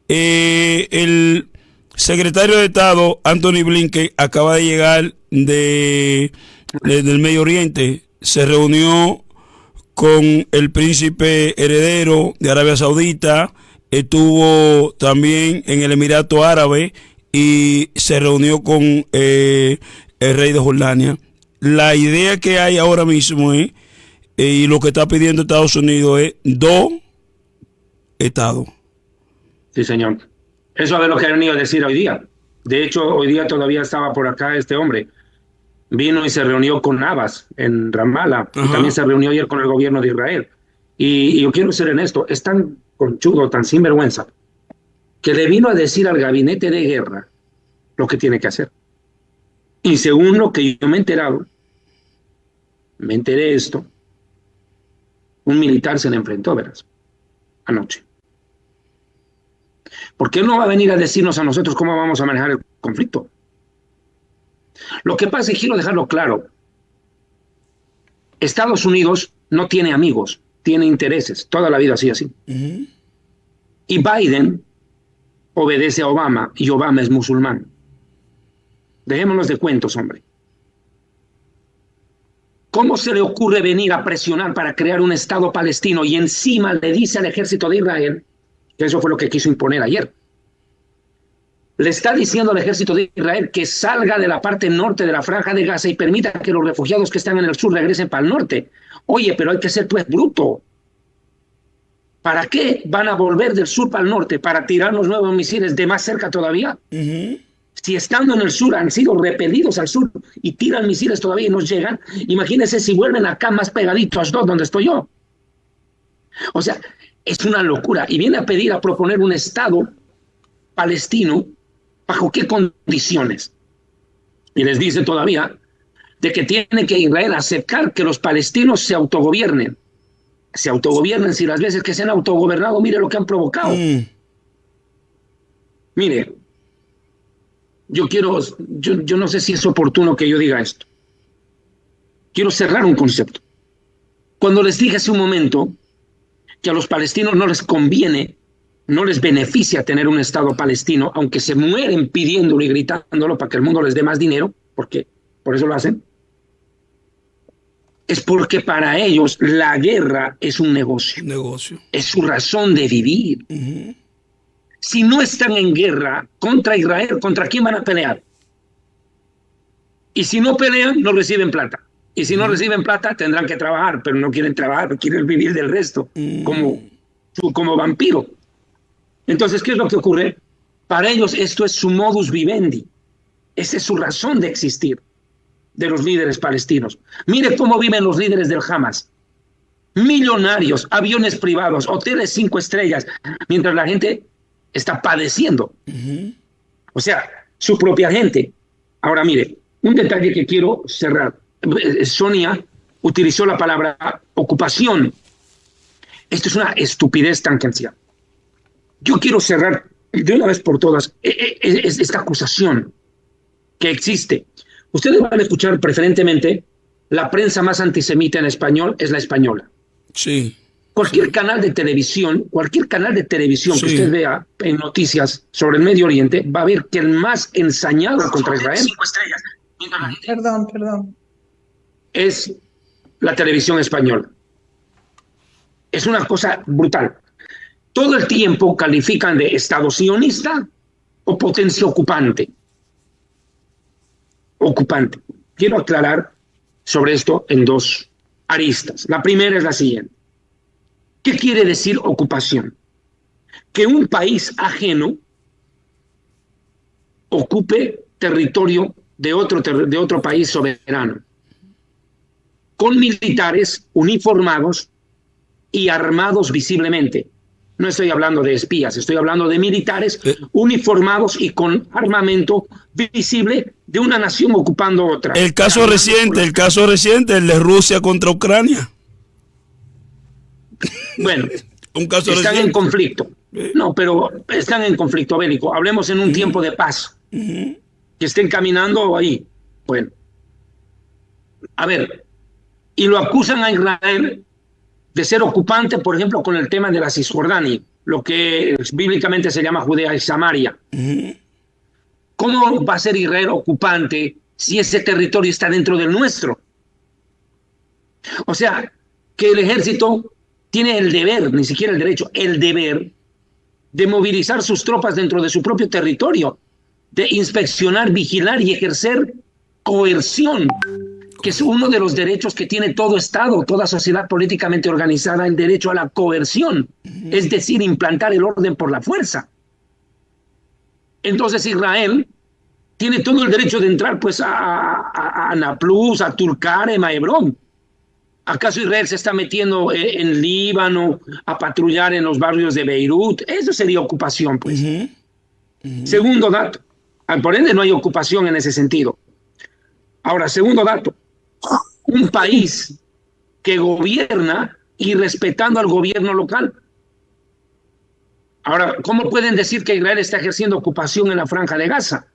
S1: el secretario de Estado, Anthony Blinken, acaba de llegar del Medio Oriente, se reunió con el príncipe heredero de Arabia Saudita, estuvo también en el Emirato Árabe y se reunió con el rey de Jordania. La idea que hay ahora mismo es, y lo que está pidiendo Estados Unidos es 2 estados.
S3: Sí, señor. Eso es lo que ha venido a decir hoy día. De hecho, hoy día todavía estaba por acá este hombre. Vino y se reunió con Abbas en Ramallah. Y también se reunió ayer con el gobierno de Israel. Y yo quiero ser honesto, es tan conchudo, tan sinvergüenza, que le vino a decir al gabinete de guerra lo que tiene que hacer. Y según lo que yo me he enterado, me enteré esto, un militar se le enfrentó, verás, anoche. ¿Por qué no va a venir a decirnos a nosotros cómo vamos a manejar el conflicto? Lo que pasa, y quiero dejarlo claro, Estados Unidos no tiene amigos, tiene intereses, toda la vida ha sido así. Y Biden obedece a Obama, y Obama es musulmán. Dejémonos de cuentos, hombre. ¿Cómo se le ocurre venir a presionar para crear un Estado palestino y encima le dice al ejército de Israel, que eso fue lo que quiso imponer ayer? Le está diciendo al ejército de Israel que salga de la parte norte de la franja de Gaza y permita que los refugiados que están en el sur regresen para el norte. Oye, pero hay que ser pues bruto. ¿Para qué van a volver del sur para el norte? ¿Para tirarnos nuevos misiles de más cerca todavía? Si estando en el sur han sido repelidos al sur y tiran misiles todavía y nos llegan, imagínense si vuelven acá más pegaditos a Ashdod, donde estoy yo. O sea, es una locura. Y viene a pedir, a proponer un Estado palestino. ¿Bajo qué condiciones? Y les dice todavía de que tiene que Israel aceptar que los palestinos se autogobiernen. Se autogobiernen si las veces que se han autogobernado, mire lo que han provocado. Mire, yo no sé si es oportuno que yo diga esto. Quiero cerrar un concepto. Cuando les dije hace un momento que a los palestinos no les conviene, no les beneficia tener un Estado palestino, aunque se mueren pidiéndolo y gritándolo para que el mundo les dé más dinero, porque por eso lo hacen, es porque para ellos la guerra es un negocio. Es su razón de vivir. Si no están en guerra contra Israel, ¿contra quién van a pelear? Y si no pelean, no reciben plata. Y si no reciben plata, tendrán que trabajar, pero no quieren trabajar, quieren vivir del resto, como vampiro. Entonces, ¿qué es lo que ocurre? Para ellos esto es su modus vivendi. Esa es su razón de existir, de los líderes palestinos. Mire cómo viven los líderes del Hamas. Millonarios, aviones privados, hoteles 5 estrellas, mientras la gente está padeciendo. O sea, su propia gente. Ahora, mire, un detalle que quiero cerrar. Sonia utilizó la palabra ocupación. Esto es una estupidez tangencial. Yo quiero cerrar de una vez por todas esta acusación que existe. Ustedes van a escuchar preferentemente la prensa más antisemita en español es la española.
S1: Sí.
S3: Cualquier canal de televisión que usted vea en noticias sobre el Medio Oriente va a ver que el más ensañado contra Israel
S2: Perdón.
S3: es la televisión española. Es una cosa brutal. Todo el tiempo califican de Estado sionista o potencia ocupante. quiero aclarar sobre esto en dos aristas. La primera es la siguiente. ¿Qué quiere decir ocupación? Que un país ajeno ocupe territorio de otro país soberano, con militares uniformados y armados visiblemente. No estoy hablando de espías, estoy hablando de militares uniformados y con armamento visible de una nación ocupando otra.
S1: El caso reciente, el de Rusia contra Ucrania.
S3: Bueno,
S1: un caso
S3: están
S1: reciente.
S3: En conflicto. No, pero están en conflicto bélico. Hablemos en un tiempo de paz. Que estén caminando ahí. Bueno. A ver, y lo acusan a Israel de ser ocupante, por ejemplo, con el tema de la Cisjordania, lo que bíblicamente se llama Judea y Samaria. ¿Cómo va a ser Israel ocupante si ese territorio está dentro del nuestro? O sea, que el ejército tiene el deber, ni siquiera el derecho, el deber de movilizar sus tropas dentro de su propio territorio, de inspeccionar, vigilar y ejercer coerción, que es uno de los derechos que tiene todo Estado, toda sociedad políticamente organizada, el derecho a la coerción, es decir, implantar el orden por la fuerza. Entonces Israel tiene todo el derecho de entrar pues a Nablus, a Tulkarem, a Hebrón. ¿Acaso Israel se está metiendo en Líbano a patrullar en los barrios de Beirut? Eso sería ocupación, pues. Segundo dato. Por ende, no hay ocupación en ese sentido. Ahora, segundo dato. Un país que gobierna y respetando al gobierno local. Ahora, ¿cómo pueden decir que Israel está ejerciendo ocupación en la Franja de Gaza?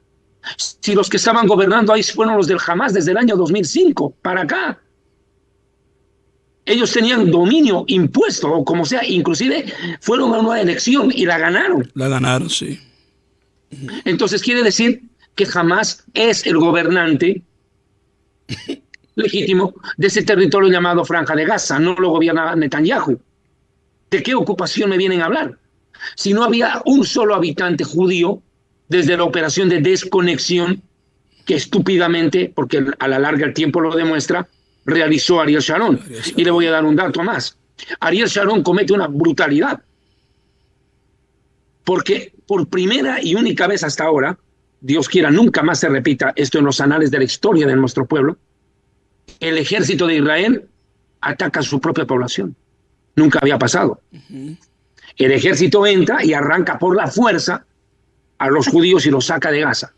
S3: Si los que estaban gobernando ahí fueron los del Hamas desde el año 2005 para acá. Ellos tenían dominio impuesto, o como sea, inclusive fueron a una elección y la ganaron.
S1: La ganaron, sí.
S3: Entonces quiere decir que Hamas es el gobernante legítimo de ese territorio llamado Franja de Gaza, no lo gobierna Netanyahu. ¿De qué ocupación me vienen a hablar? Si no había un solo habitante judío desde la operación de desconexión que estúpidamente, porque a la larga el tiempo lo demuestra, realizó Ariel Sharon. Y le voy a dar un dato más. Ariel Sharon comete una brutalidad. Porque por primera y única vez hasta ahora, Dios quiera nunca más se repita esto en los anales de la historia de nuestro pueblo, el ejército de Israel ataca a su propia población. Nunca había pasado. El ejército entra y arranca por la fuerza a los judíos y los saca de Gaza.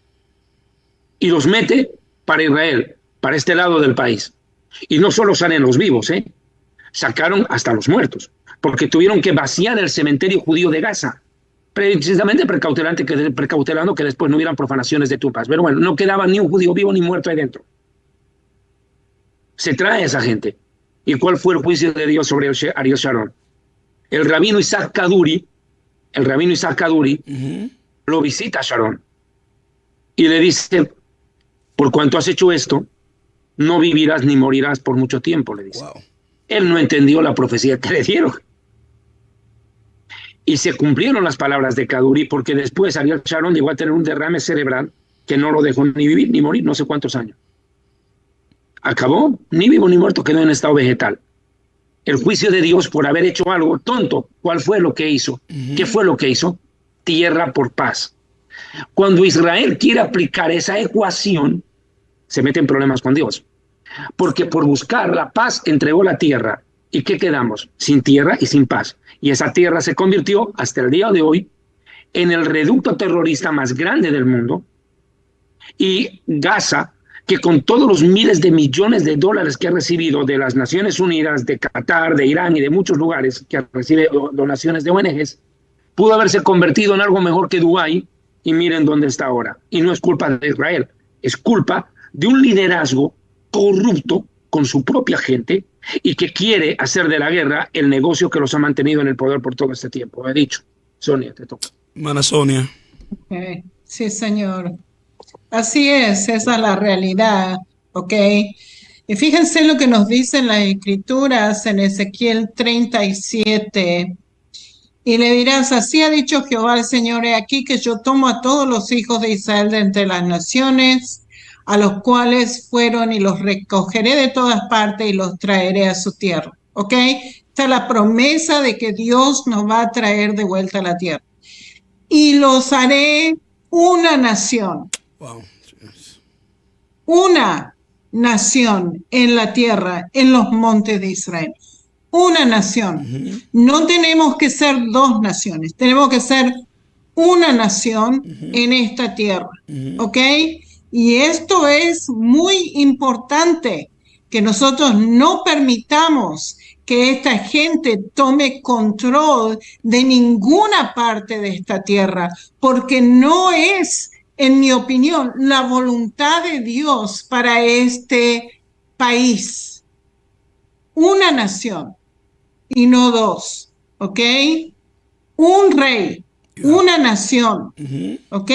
S3: Y los mete para Israel, para este lado del país. Y no solo salen los vivos, sacaron hasta los muertos, porque tuvieron que vaciar el cementerio judío de Gaza, precisamente precautelando que después no hubieran profanaciones de tumbas. Pero bueno, no quedaba ni un judío vivo ni muerto ahí dentro. Se trae a esa gente. ¿Y cuál fue el juicio de Dios sobre Ariel Sharon? El rabino Isaac Kaduri, lo visita a Sharon y le dice: por cuanto has hecho esto, no vivirás ni morirás por mucho tiempo, le dice. Wow. Él no entendió la profecía que le dieron. Y se cumplieron las palabras de Kaduri, porque después Ariel Sharon llegó a tener un derrame cerebral que no lo dejó ni vivir ni morir, no sé cuántos años. Acabó, ni vivo ni muerto, quedó en estado vegetal. El juicio de Dios por haber hecho algo tonto. ¿Cuál fue lo que hizo? ¿Qué fue lo que hizo? Tierra por paz. Cuando Israel quiere aplicar esa ecuación, se mete en problemas con Dios. Porque por buscar la paz entregó la tierra. ¿Y qué quedamos? Sin tierra y sin paz. Y esa tierra se convirtió, hasta el día de hoy, en el reducto terrorista más grande del mundo. Y Gaza, que con todos los miles de millones de dólares que ha recibido de las Naciones Unidas, de Qatar, de Irán y de muchos lugares que recibe donaciones de ONGs, pudo haberse convertido en algo mejor que Dubái, y miren dónde está ahora. Y no es culpa de Israel, es culpa de un liderazgo corrupto con su propia gente y que quiere hacer de la guerra el negocio que los ha mantenido en el poder por todo este tiempo. He dicho. Sonia, te toca.
S1: Hermana Sonia.
S2: Okay. Sí, señor. Así es, esa es la realidad, ¿ok? Y fíjense lo que nos dicen las Escrituras en Ezequiel 37. Y le dirás: así ha dicho Jehová el Señor, he aquí que yo tomo a todos los hijos de Israel de entre las naciones, a los cuales fueron y los recogeré de todas partes y los traeré a su tierra. ¿Ok? Esta es la promesa de que Dios nos va a traer de vuelta a la tierra. Y los haré una nación.
S1: Wow.
S2: Una nación en la tierra, en los montes de Israel. Una nación. No tenemos que ser dos naciones, tenemos que ser una nación en esta tierra. ¿Ok? Y esto es muy importante, que nosotros no permitamos que esta gente tome control de ninguna parte de esta tierra, porque no es, en mi opinión, la voluntad de Dios para este país. Una nación y no dos, ¿ok? Un rey, una nación, ¿ok?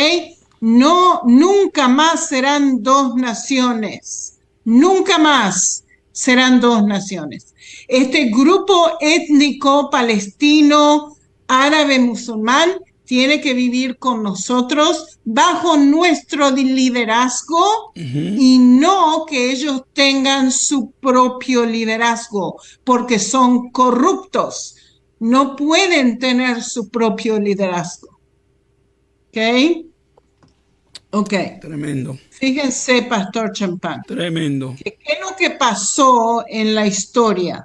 S2: No, nunca más serán dos naciones, nunca más serán dos naciones. Este grupo étnico palestino, árabe, musulmán, tiene que vivir con nosotros bajo nuestro liderazgo y no que ellos tengan su propio liderazgo, porque son corruptos. No pueden tener su propio liderazgo. ¿Ok? Ok.
S1: Tremendo.
S2: Fíjense, Pastor Champán.
S1: Tremendo.
S2: ¿Qué es lo que pasó en la historia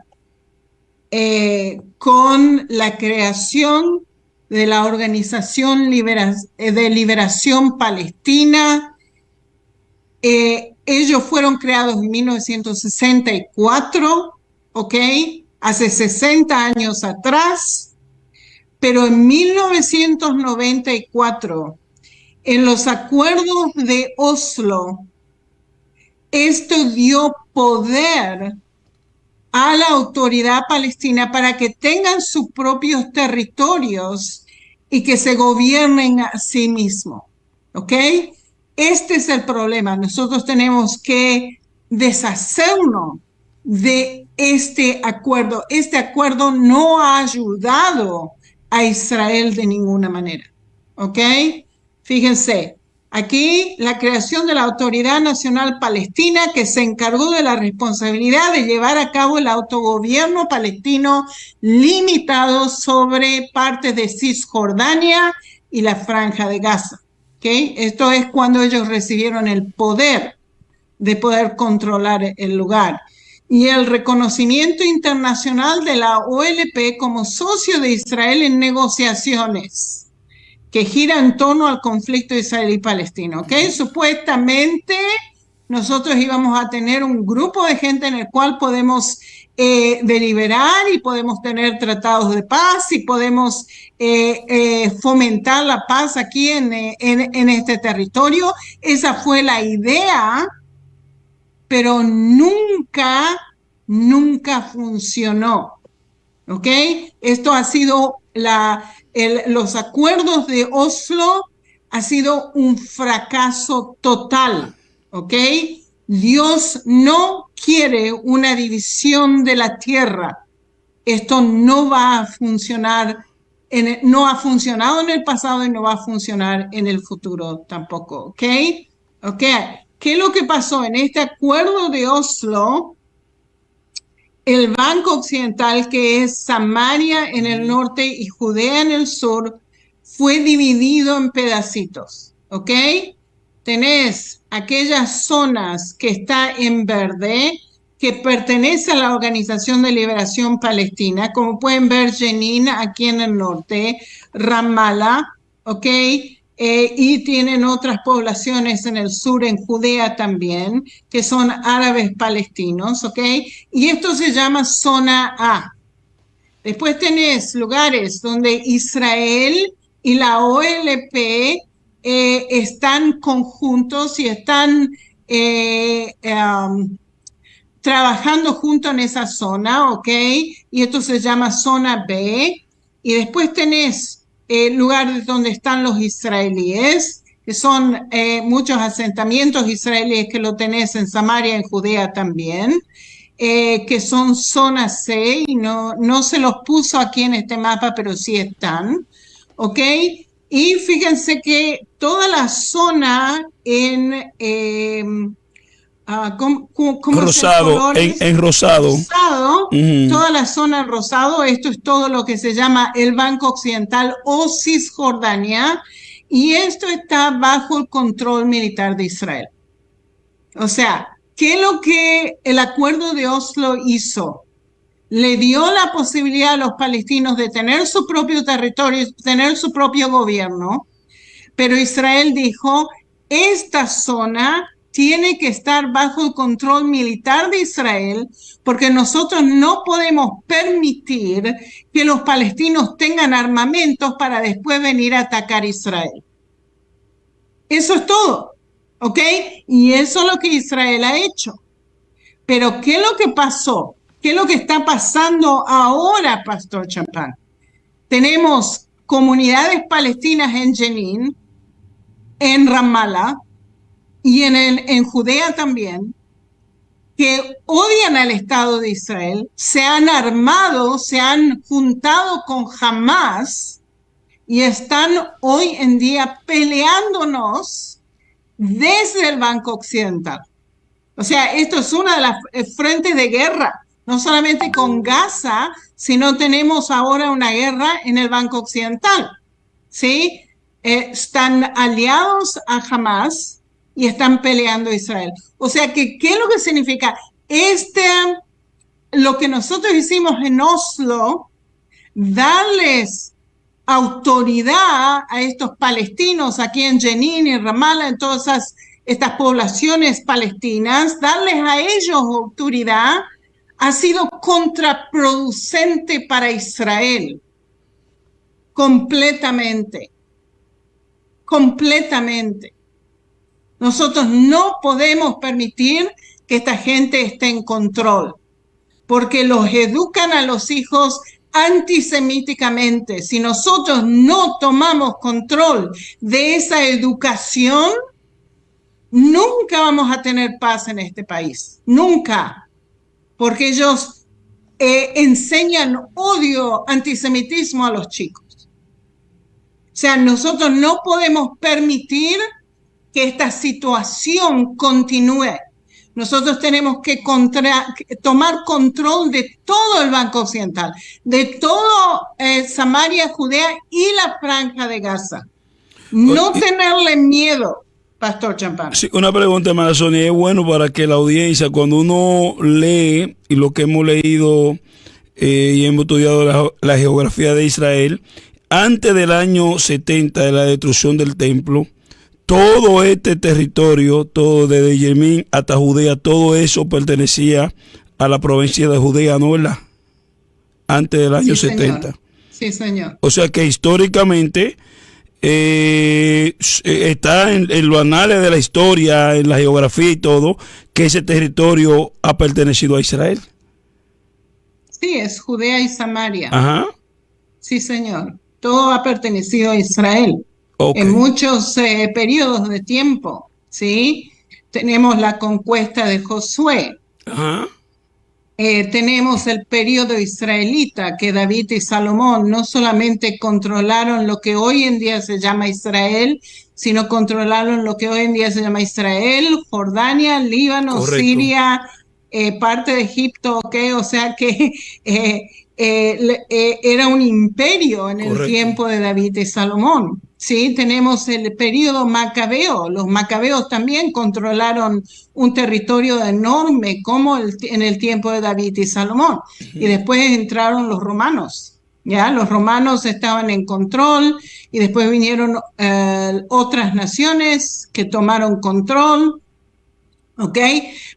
S2: con la creación de la Organización de Liberación Palestina? Ellos fueron creados en 1964, ¿ok? Hace 60 años atrás, pero en 1994, en los acuerdos de Oslo, esto dio poder a la autoridad palestina para que tengan sus propios territorios y que se gobiernen a sí mismos. ¿Ok? Este es el problema. Nosotros tenemos que deshacernos de este acuerdo. Este acuerdo no ha ayudado a Israel de ninguna manera. ¿Ok? Fíjense. Aquí la creación de la Autoridad Nacional Palestina, que se encargó de la responsabilidad de llevar a cabo el autogobierno palestino limitado sobre partes de Cisjordania y la Franja de Gaza. ¿Okay? Esto es cuando ellos recibieron el poder de poder controlar el lugar. Y el reconocimiento internacional de la OLP como socio de Israel en negociaciones que gira en torno al conflicto israelí-palestino, ¿ok? Supuestamente nosotros íbamos a tener un grupo de gente en el cual podemos deliberar y podemos tener tratados de paz y podemos fomentar la paz aquí en este territorio. Esa fue la idea, pero nunca funcionó, ¿ok? Esto ha sido los acuerdos de Oslo ha sido un fracaso total, ¿ok? Dios no quiere una división de la tierra. Esto no va a funcionar, no ha funcionado en el pasado y no va a funcionar en el futuro tampoco, ¿ok? ¿Ok? ¿Qué es lo que pasó en este acuerdo de Oslo? El Banco Occidental, que es Samaria en el norte y Judea en el sur, fue dividido en pedacitos, ¿ok? Tenés aquellas zonas que está en verde, que pertenece a la Organización de Liberación Palestina, como pueden ver Jenin aquí en el norte, Ramallah, ¿ok? Y tienen otras poblaciones en el sur, en Judea también, que son árabes palestinos, ¿ok? Y esto se llama zona A. Después tenés lugares donde Israel y la OLP están conjuntos y están trabajando juntos en esa zona, ¿ok? Y esto se llama zona B. Y después tenés lugares donde están los israelíes, que son muchos asentamientos israelíes que lo tenés en Samaria, en Judea también, que son zona C, y no se los puso aquí en este mapa, pero sí están, ¿ok? Y fíjense que toda la zona en ¿cómo es el
S1: Rosado,
S2: color?
S1: en rosado.
S2: Rosado,
S1: Ujú.
S2: toda la zona en rosado, esto es todo lo que se llama el Banco Occidental o Cisjordania, y esto está bajo el control militar de Israel. O sea, ¿qué es lo que el acuerdo de Oslo hizo? Le dio la posibilidad a los palestinos de tener su propio territorio, tener su propio gobierno, pero Israel dijo, esta zona tiene que estar bajo el control militar de Israel porque nosotros no podemos permitir que los palestinos tengan armamentos para después venir a atacar a Israel. Eso es todo, ¿ok? Y eso es lo que Israel ha hecho. Pero ¿qué es lo que pasó? ¿Qué es lo que está pasando ahora, Pastor Champán? Tenemos comunidades palestinas en Jenin, en Ramallah y en Judea también, que odian al Estado de Israel, se han armado, se han juntado con Hamas y están hoy en día peleándonos desde el Banco Occidental. O sea, esto es una de las frentes de guerra, no solamente con Gaza, sino tenemos ahora una guerra en el Banco Occidental, ¿sí? Están aliados a Hamas y están peleando a Israel. O sea, ¿qué es lo que significa? Lo que nosotros hicimos en Oslo, darles autoridad a estos palestinos aquí en Jenin y Ramallah, en todas estas poblaciones palestinas, darles a ellos autoridad, ha sido contraproducente para Israel. Completamente. Completamente. Nosotros no podemos permitir que esta gente esté en control, porque los educan a los hijos antisemíticamente. Si nosotros no tomamos control de esa educación, nunca vamos a tener paz en este país. Nunca. Porque ellos enseñan odio, antisemitismo a los chicos. O sea, nosotros no podemos permitir que esta situación continúe. Nosotros tenemos que tomar control de todo el Banco Occidental, de todo Samaria, Judea y la Franja de Gaza. No tenerle miedo, Pastor Champán.
S1: Sí, una pregunta, hermana Sonia. Es bueno para que la audiencia, cuando uno lee, y lo que hemos leído y hemos estudiado la geografía de Israel, antes del año 70 de la destrucción del templo, todo este territorio, todo desde Yemen hasta Judea, todo eso pertenecía a la provincia de Judea, ¿no, verdad? Antes del año 70.
S2: Sí, señor.
S1: O sea que históricamente está en los anales de la historia, en la geografía y todo, que ese territorio ha pertenecido a Israel.
S2: Sí, es Judea y Samaria.
S1: Ajá.
S2: Sí, señor. Todo ha pertenecido a Israel. Okay. En muchos periodos de tiempo, ¿sí? Tenemos la conquista de Josué.
S1: Ajá.
S2: Tenemos el periodo israelita, que David y Salomón no solamente controlaron lo que hoy en día se llama Israel, sino controlaron lo que hoy en día se llama Israel, Jordania, Líbano, correcto, Siria, parte de Egipto, ¿okay? O sea que era un imperio en el tiempo de David y Salomón. Sí, tenemos el periodo macabeo. Los macabeos también controlaron un territorio enorme como en el tiempo de David y Salomón. Y después entraron los romanos. ¿Ya? Los romanos estaban en control y después vinieron otras naciones que tomaron control. ¿Ok?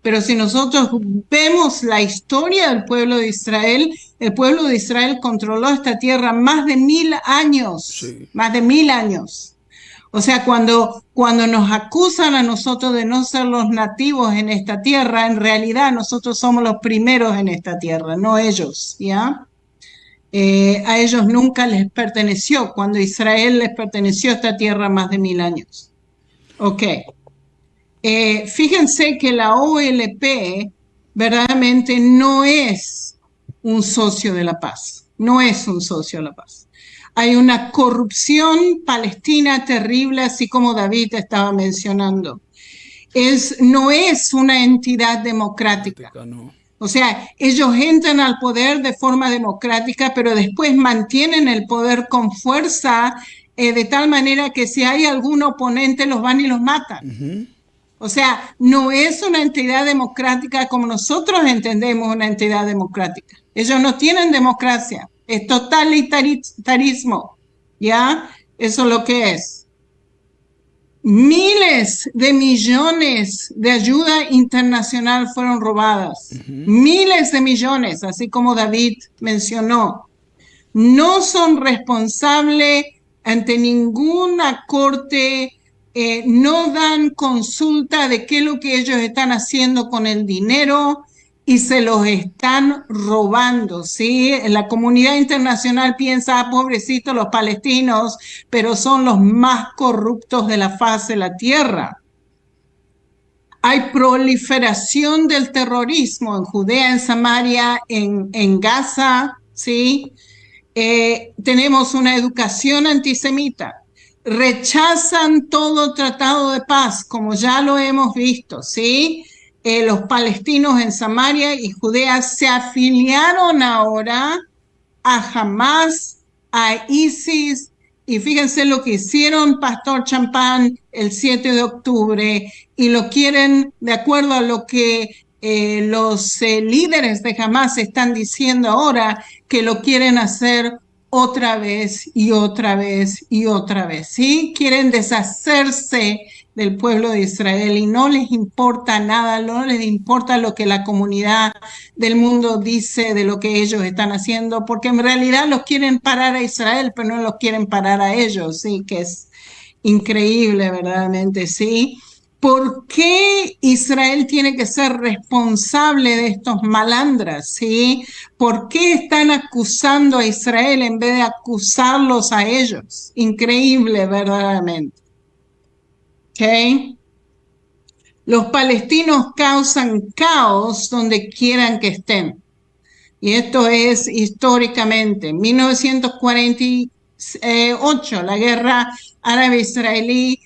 S2: Pero si nosotros vemos la historia del pueblo de Israel, el pueblo de Israel controló esta tierra más de 1000 años. Sí. Más de 1000 años. O sea, cuando nos acusan a nosotros de no ser los nativos en esta tierra, en realidad nosotros somos los primeros en esta tierra, no ellos, ¿ya? A ellos nunca les perteneció, cuando Israel les perteneció a esta tierra más de 1000 años. Ok. Fíjense que la OLP verdaderamente no es un socio de la paz, no es un socio de la paz. Hay una corrupción palestina terrible, así como David estaba mencionando. No es una entidad democrática.
S1: No.
S2: O sea, ellos entran al poder de forma democrática, pero después mantienen el poder con fuerza, de tal manera que si hay algún oponente los van y los matan. O sea, no es una entidad democrática como nosotros entendemos una entidad democrática. Ellos no tienen democracia, es totalitarismo, ¿ya? Eso es lo que es. Miles de millones de ayuda internacional fueron robadas. Miles de millones, así como David mencionó. No son responsables ante ninguna corte, no dan consulta de qué es lo que ellos están haciendo con el dinero y se los están robando, ¿sí? La comunidad internacional piensa, pobrecitos los palestinos, pero son los más corruptos de la faz de la tierra. Hay proliferación del terrorismo en Judea, en Samaria, en Gaza, ¿sí? Tenemos una educación antisemita. Rechazan todo tratado de paz, como ya lo hemos visto, ¿sí? Los palestinos en Samaria y Judea se afiliaron ahora a Hamas, a ISIS, y fíjense lo que hicieron Pastor Champán el 7 de octubre, y lo quieren, de acuerdo a lo que los líderes de Hamas están diciendo ahora, que lo quieren hacer otra vez y otra vez y otra vez, ¿sí? Quieren deshacerse del pueblo de Israel y no les importa nada, no les importa lo que la comunidad del mundo dice de lo que ellos están haciendo, porque en realidad los quieren parar a Israel, pero no los quieren parar a ellos, ¿sí? Que es increíble, verdaderamente, ¿sí? ¿Por qué Israel tiene que ser responsable de estos malandras? ¿Sí? ¿Por qué están acusando a Israel en vez de acusarlos a ellos? Increíble, verdaderamente. ¿Okay? Los palestinos causan caos donde quieran que estén. Y esto es históricamente. En 1948, la guerra árabe-israelí,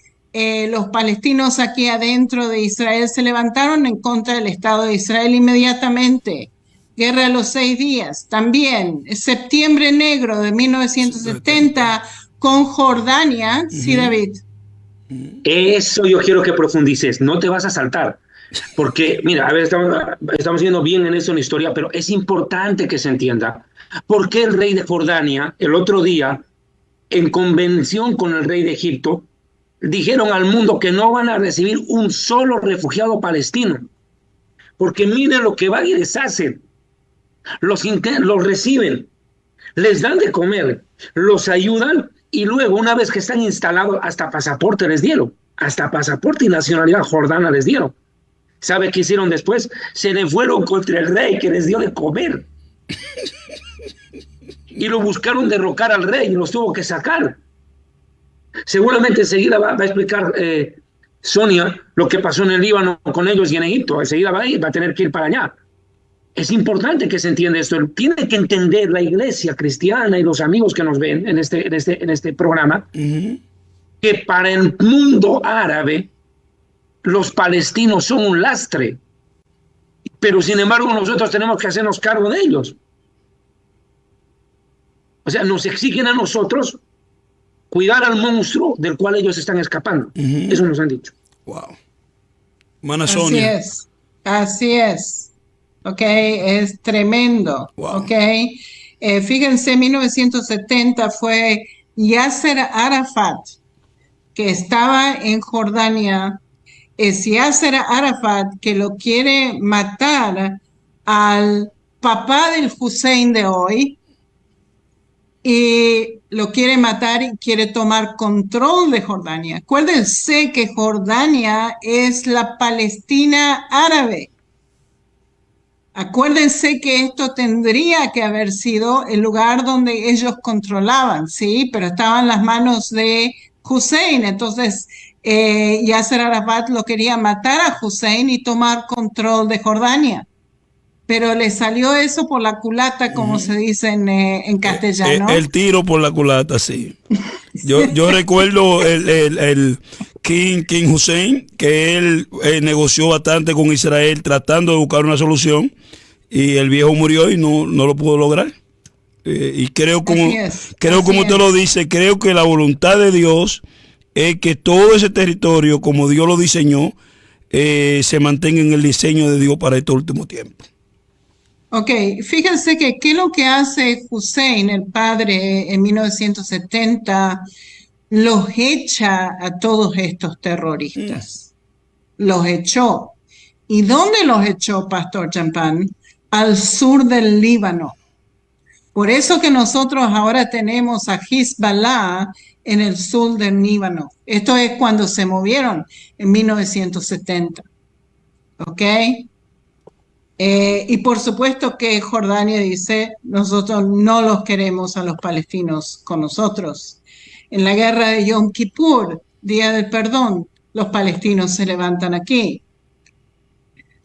S2: los palestinos aquí adentro de Israel se levantaron en contra del Estado de Israel inmediatamente. Guerra de los 6 días. También, septiembre negro de 1970 con Jordania. Sí, David.
S3: Eso yo quiero que profundices, no te vas a saltar, porque mira, a ver, estamos yendo bien en eso en la historia, pero es importante que se entienda por qué el rey de Jordania, el otro día, en convención con el rey de Egipto, dijeron al mundo que no van a recibir un solo refugiado palestino, porque miren lo que van y les hacen, los reciben, les dan de comer, los ayudan, y luego, una vez que están instalados, hasta pasaporte les dieron, hasta pasaporte y nacionalidad jordana les dieron. ¿Sabe qué hicieron después? Se le fueron contra el rey que les dio de comer. Y lo buscaron derrocar al rey y los tuvo que sacar. Seguramente enseguida va a explicar Sonia lo que pasó en el Líbano con ellos y en Egipto. Enseguida va a tener que ir para allá. Es importante que se entienda esto. Tiene que entender la iglesia cristiana y los amigos que nos ven en este programa, que para el mundo árabe los palestinos son un lastre, pero sin embargo nosotros tenemos que hacernos cargo de ellos. O sea, nos exigen a nosotros cuidar al monstruo del cual ellos están escapando. Eso nos han dicho.
S1: Wow. Mana Sonia.
S2: Así es. Ok, es tremendo.
S1: Wow.
S2: Ok, fíjense, 1970 fue Yasser Arafat, que estaba en Jordania. Es Yasser Arafat que lo quiere matar al papá del Hussein de hoy, y lo quiere matar y quiere tomar control de Jordania. Acuérdense que Jordania es la Palestina árabe. Acuérdense que esto tendría que haber sido el lugar donde ellos controlaban, ¿sí? Pero estaba en las manos de Hussein. Entonces, Yasser Arafat lo quería matar a Hussein y tomar control de Jordania. pero le salió eso por la culata, como se dice en castellano.
S1: El tiro por la culata, sí. Yo recuerdo el King Hussein, que él negoció bastante con Israel tratando de buscar una solución, y el viejo murió y no lo pudo lograr. Y creo como usted lo dice, creo que la voluntad de Dios es que todo ese territorio, como Dios lo diseñó, se mantenga en el diseño de Dios para este último tiempo.
S2: Ok, fíjense que qué es lo que hace Hussein, el padre, en 1970, los echa a todos estos terroristas. Los echó. ¿Y dónde los echó, Pastor Champán? Al sur del Líbano. Por eso que nosotros ahora tenemos a Hezbollah en el sur del Líbano. Esto es cuando se movieron en 1970. ¿Ok? Y por supuesto que Jordania dice, nosotros no los queremos a los palestinos con nosotros. En la guerra de Yom Kippur, Día del Perdón, los palestinos se levantan aquí.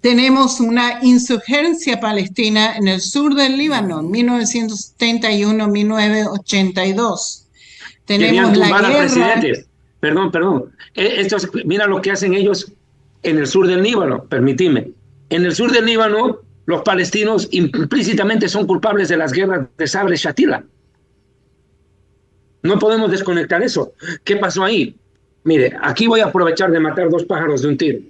S2: Tenemos una insurgencia palestina en el sur del Líbano, 1971-1982. Tenemos la guerra...
S3: Perdón. Mira lo que hacen ellos en el sur del Líbano, permíteme. En el sur del Líbano, los palestinos implícitamente son culpables de las guerras de Sabra y Shatila. No podemos desconectar eso. ¿Qué pasó ahí? Mire, aquí voy a aprovechar de matar dos pájaros de un tiro.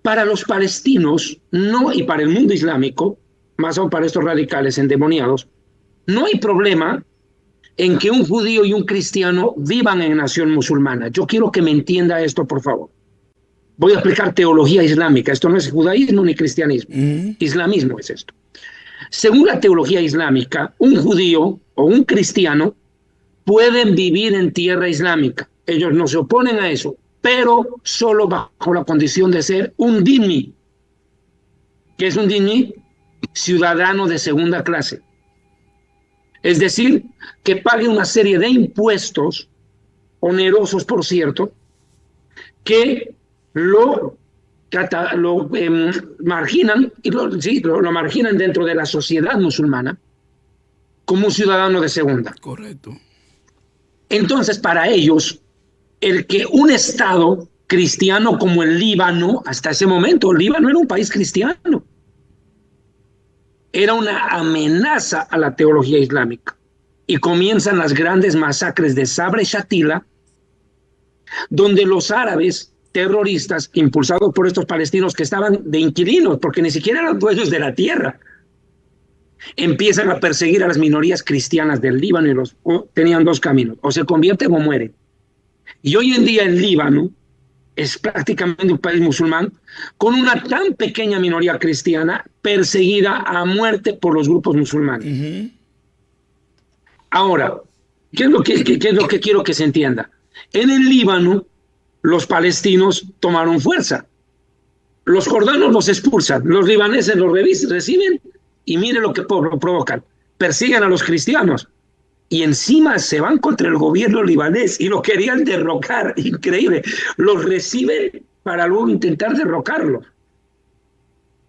S3: Para los palestinos, no, y para el mundo islámico, más aún para estos radicales endemoniados, no hay problema en que un judío y un cristiano vivan en nación musulmana. Yo quiero que me entienda esto, por favor. Voy a explicar teología islámica. Esto no es judaísmo ni cristianismo. Islamismo es esto. Según la teología islámica, un judío o un cristiano pueden vivir en tierra islámica. Ellos no se oponen a eso, pero solo bajo la condición de ser un dhimmi. ¿Qué es un dhimmi? Ciudadano de segunda clase. Es decir, que pague una serie de impuestos, onerosos por cierto, que lo marginan, y lo marginan dentro de la sociedad musulmana como un ciudadano de segunda.
S1: Correcto.
S3: Entonces, para ellos, el que un Estado cristiano como el Líbano, hasta ese momento, el Líbano era un país cristiano, era una amenaza a la teología islámica. Y comienzan las grandes masacres de Sabra y Shatila, donde los árabes terroristas, impulsados por estos palestinos que estaban de inquilinos, porque ni siquiera eran dueños de la tierra, empiezan a perseguir a las minorías cristianas del Líbano y tenían dos caminos: o se convierten o mueren. Y hoy en día el Líbano es prácticamente un país musulmán con una tan pequeña minoría cristiana perseguida a muerte por los grupos musulmanes. Ahora, ¿qué es lo que quiero que se entienda? En el Líbano, los palestinos tomaron fuerza. Los jordanos los expulsan, los libaneses los reciben y mire lo que provocan. Persiguen a los cristianos y encima se van contra el gobierno libanés y lo querían derrocar. Increíble. Los reciben para luego intentar derrocarlo.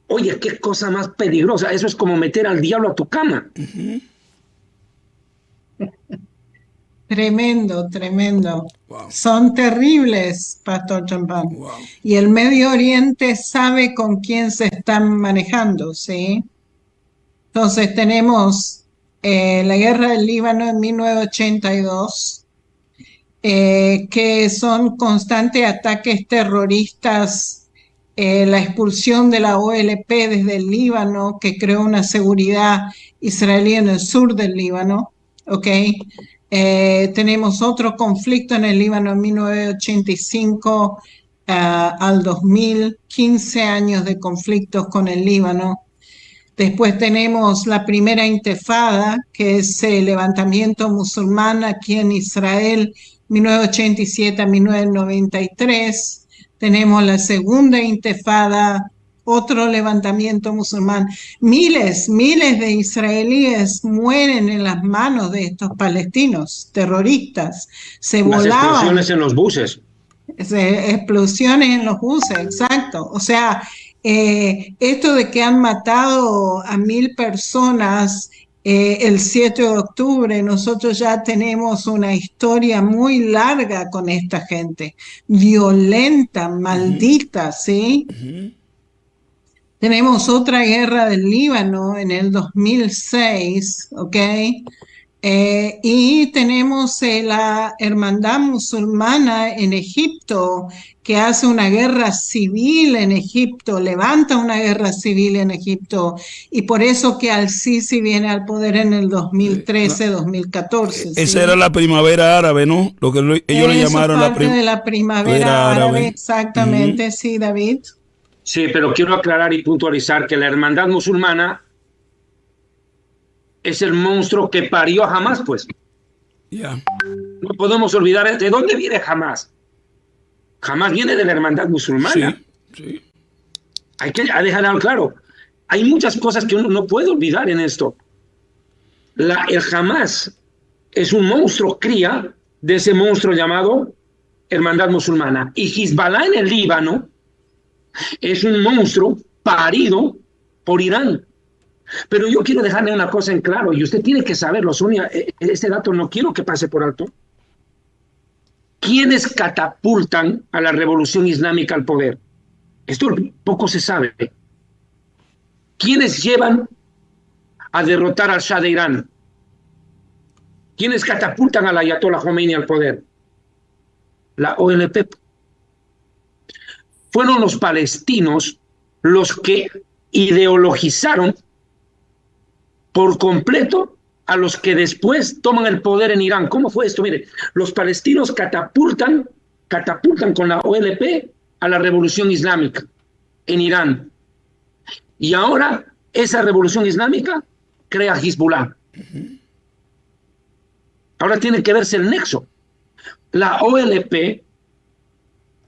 S3: Oye, qué cosa más peligrosa. Eso es como meter al diablo a tu cama.
S2: Tremendo.
S1: Wow.
S2: Son terribles, Pastor Champán.
S1: Wow.
S2: Y el Medio Oriente sabe con quién se están manejando, ¿sí? Entonces tenemos la guerra del Líbano en 1982, que son constantes ataques terroristas, la expulsión de la OLP desde el Líbano, que creó una seguridad israelí en el sur del Líbano, ¿ok? Tenemos otro conflicto en el Líbano en 1985 al 2000, 15 años de conflictos con el Líbano. Después tenemos la primera intifada, que es el levantamiento musulmán aquí en Israel, 1987 a 1993. Tenemos la segunda intifada, otro levantamiento musulmán. Miles de israelíes mueren en las manos de estos palestinos terroristas. Se volaban.
S3: Las explosiones en los buses.
S2: Explosiones en los buses, exacto. O sea, Esto de que han matado a 1000 personas el 7 de octubre, nosotros ya tenemos una historia muy larga con esta gente, violenta, maldita, ¿sí? Tenemos otra guerra del Líbano en el 2006, ¿ok? Y tenemos la Hermandad Musulmana en Egipto, que hace una guerra civil en Egipto, levanta una guerra civil en Egipto, y por eso que Al-Sisi viene al poder en el 2013, 2014.
S1: Esa
S2: ¿sí?
S1: era la primavera árabe, ¿no? Lo que ellos le llamaron
S2: parte de la primavera árabe, exactamente, sí, David.
S3: Sí, pero quiero aclarar y puntualizar que la Hermandad Musulmana es el monstruo que parió a Hamás, pues.
S1: Yeah.
S3: No podemos olvidar de dónde viene Hamás. Hamás viene de la Hermandad Musulmana.
S1: Sí, sí.
S3: Hay que dejarlo claro. Hay muchas cosas que uno no puede olvidar en esto. El Hamás es un monstruo cría de ese monstruo llamado Hermandad Musulmana. Y Hezbollah en el Líbano es un monstruo parido por Irán. Pero yo quiero dejarle una cosa en claro, y usted tiene que saberlo, Sonia, este dato no quiero que pase por alto. ¿Quiénes catapultan a la revolución islámica al poder? Esto poco se sabe. ¿Quiénes llevan a derrotar al Shah de Irán? ¿Quiénes catapultan al Ayatollah Khomeini al poder? La OLP. Fueron los palestinos los que ideologizaron por completo a los que después toman el poder en Irán. ¿Cómo fue esto? Mire, los palestinos catapultan con la OLP a la revolución islámica en Irán. Y ahora esa revolución islámica crea Hezbollah. Ahora tiene que verse el nexo. La OLP,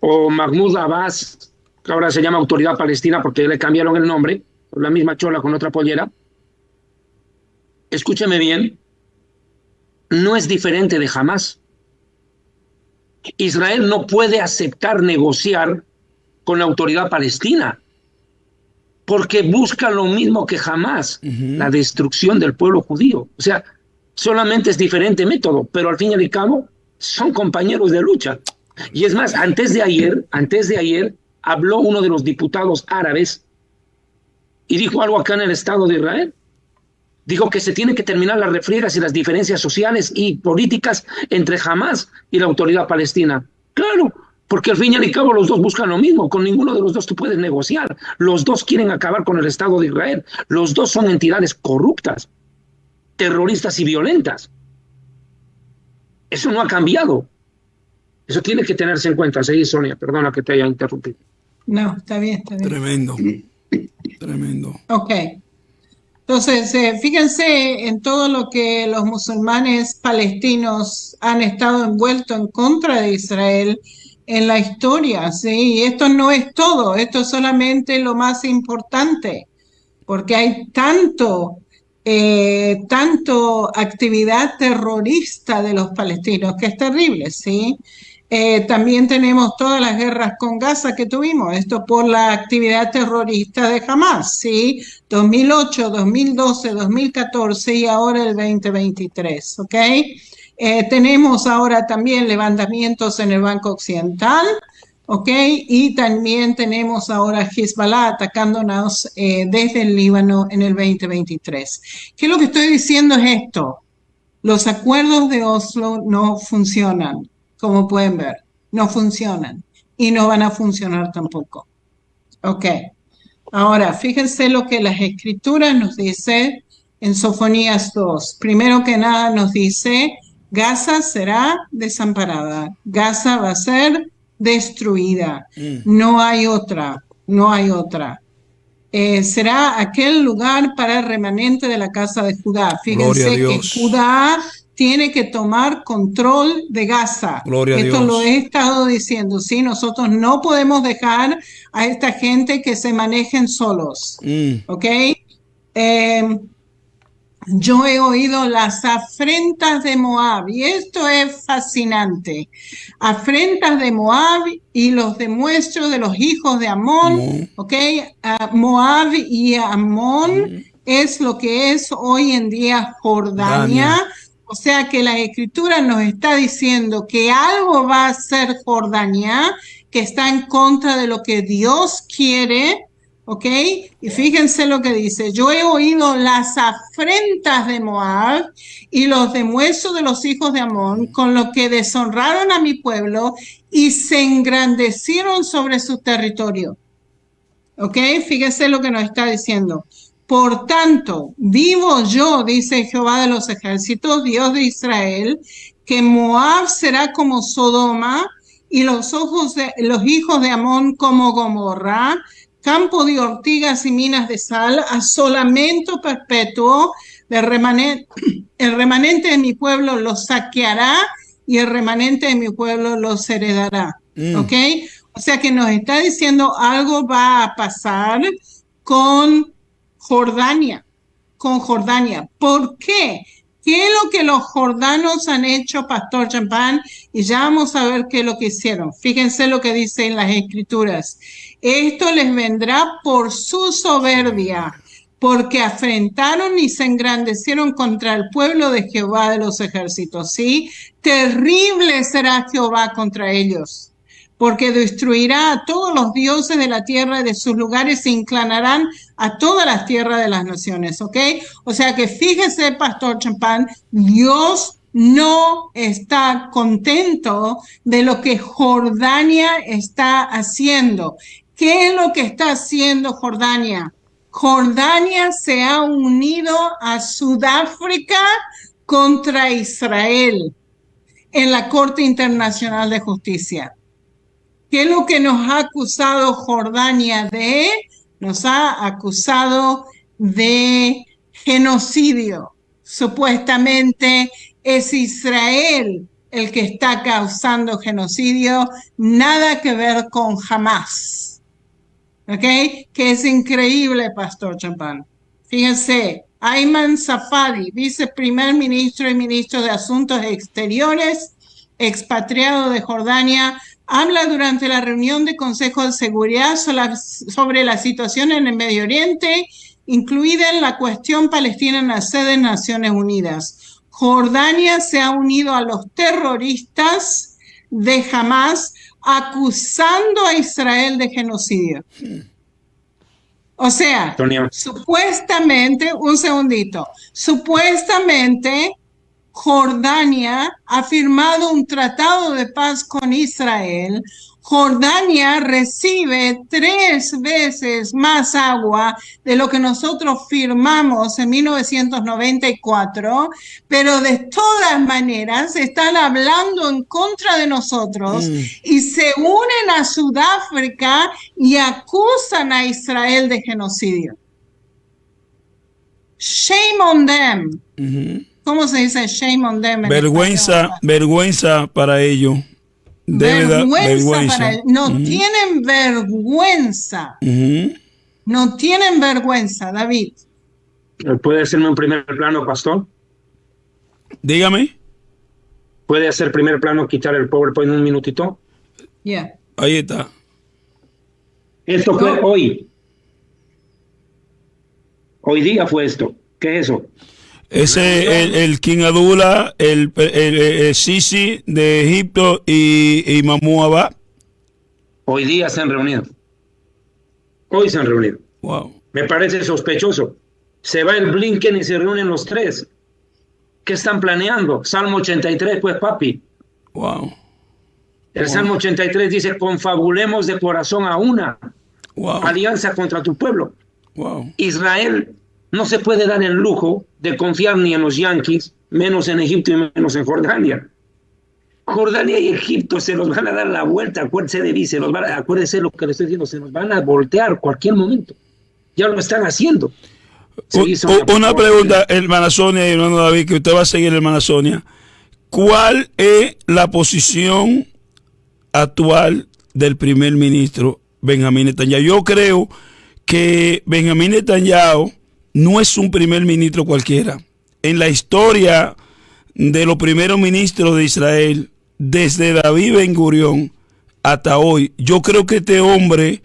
S3: o Mahmoud Abbas, que ahora se llama Autoridad Palestina porque le cambiaron el nombre, la misma chola con otra pollera, escúcheme bien, no es diferente de Hamás. Israel no puede aceptar negociar con la Autoridad Palestina porque busca lo mismo que Hamás, la destrucción del pueblo judío. O sea, solamente es diferente método, pero al fin y al cabo son compañeros de lucha. Y es más, antes de ayer habló uno de los diputados árabes y dijo algo acá en el Estado de Israel. Dijo que se tienen que terminar las refriegas y las diferencias sociales y políticas entre Hamás y la Autoridad Palestina. Claro, porque al fin y al cabo los dos buscan lo mismo. Con ninguno de los dos tú puedes negociar. Los dos quieren acabar con el Estado de Israel. Los dos son entidades corruptas, terroristas y violentas. Eso no ha cambiado. Eso tiene que tenerse en cuenta. Sí, Sonia, perdona que te haya interrumpido.
S2: No, está bien, está bien.
S1: Tremendo. Tremendo.
S2: Ok. Entonces, fíjense en todo lo que los musulmanes palestinos han estado envueltos en contra de Israel en la historia, ¿sí? Y esto no es todo, esto es solamente lo más importante, porque hay tanto actividad terrorista de los palestinos que es terrible, ¿sí? También tenemos todas las guerras con Gaza que tuvimos, esto por la actividad terrorista de Hamás, ¿sí? 2008, 2012, 2014 y ahora el 2023, ¿ok? Tenemos ahora también levantamientos en el Banco Occidental, ¿ok? Y también tenemos ahora Hezbollah atacándonos desde el Líbano en el 2023. ¿Qué es lo que estoy diciendo? Es esto: los acuerdos de Oslo no funcionan. Como pueden ver, no funcionan y no van a funcionar tampoco. Ok, ahora fíjense lo que las escrituras nos dice en Sofonías 2. Primero que nada nos dice, Gaza será desamparada, Gaza va a ser destruida, no hay otra, no hay otra. Será aquel lugar para el remanente de la casa de Judá. Fíjense que Judá tiene que tomar control de Gaza. Esto lo he estado diciendo, ¿sí? Nosotros no podemos dejar a esta gente que se manejen solos, ¿ok? yo he oído las afrentas de Moab, y esto es fascinante. Afrentas de Moab y los demuestros de los hijos de Amón, ¿ok? Moab y Amón es lo que es hoy en día Jordania. O sea que la Escritura nos está diciendo que algo va a ser Jordania, que está en contra de lo que Dios quiere. ¿Ok? Y fíjense lo que dice: yo he oído las afrentas de Moab y los demuestros de los hijos de Amón, con lo que deshonraron a mi pueblo y se engrandecieron sobre su territorio. ¿Ok? Fíjense lo que nos está diciendo. Por tanto, vivo yo, dice Jehová de los ejércitos, Dios de Israel, que Moab será como Sodoma y los hijos de Amón como Gomorra, campo de ortigas y minas de sal, asolamento perpetuo. El remanente de mi pueblo los saqueará y el remanente de mi pueblo los heredará. ¿Ok? O sea que nos está diciendo algo va a pasar con Jordania. ¿Por qué? ¿Qué es lo que los jordanos han hecho, Pastor Champán? Y ya vamos a ver qué es lo que hicieron. Fíjense lo que dice en las Escrituras. Esto les vendrá por su soberbia, porque afrentaron y se engrandecieron contra el pueblo de Jehová de los ejércitos. ¿Sí? Terrible será Jehová contra ellos, porque destruirá a todos los dioses de la tierra y de sus lugares se inclinarán a todas las tierras de las naciones, ¿ok? O sea que fíjese, Pastor Champán, Dios no está contento de lo que Jordania está haciendo. ¿Qué es lo que está haciendo Jordania? Jordania se ha unido a Sudáfrica contra Israel en la Corte Internacional de Justicia. ¿Qué es lo que nos ha acusado Jordania de? Nos ha acusado de genocidio. Supuestamente es Israel el que está causando genocidio, nada que ver con Hamas. ¿Ok? Que es increíble, Pastor Champán. Fíjense, Ayman Safadi, viceprimer ministro y ministro de Asuntos Exteriores, expatriado de Jordania, habla durante la reunión de Consejo de Seguridad sobre la situación en el Medio Oriente, incluida en la cuestión palestina en la sede de Naciones Unidas. Jordania se ha unido a los terroristas de Hamas, acusando a Israel de genocidio. O sea, supuestamente, un segundito, supuestamente Jordania ha firmado un tratado de paz con Israel. Jordania recibe 3 veces más agua de lo que nosotros firmamos en 1994, pero de todas maneras están hablando en contra de nosotros y se unen a Sudáfrica y acusan a Israel de genocidio. Shame on them. ¿Cómo se dice shame on them?
S1: Vergüenza para ellos.
S2: Vergüenza para ellos. No tienen vergüenza. No tienen vergüenza, David.
S3: ¿Puede hacerme un primer plano, pastor?
S1: Dígame.
S3: ¿Puede hacer primer plano, quitar el PowerPoint un minutito?
S2: Yeah.
S1: Ahí está.
S3: Esto fue hoy. Hoy día fue esto. ¿Qué es eso?
S1: Ese el King Abdullah, el Sisi de Egipto y Mahmoud Abbas.
S3: Hoy día se han reunido. Hoy se han reunido.
S1: Wow.
S3: Me parece sospechoso. Se va el Blinken y se reúnen los 3. ¿Qué están planeando? Salmo 83, pues, papi.
S1: Wow.
S3: El Salmo 83 dice: confabulemos de corazón a una alianza contra tu pueblo.
S1: Wow.
S3: Israel no se puede dar el lujo de confiar ni en los yanquis, menos en Egipto y menos en Jordania. Jordania y Egipto se los van a dar la vuelta, acuérdense de mí, acuérdense lo que le estoy diciendo, se nos van a voltear cualquier momento. Ya lo están haciendo.
S1: Una pregunta, hermana Sonia y hermano David, que usted va a seguir, hermana Sonia. ¿Cuál es la posición actual del primer ministro Benjamín Netanyahu? Yo creo que Benjamín Netanyahu no es un primer ministro cualquiera. en la historia de los primeros ministros de Israel, desde David Ben Gurión hasta hoy. Yo creo que este hombre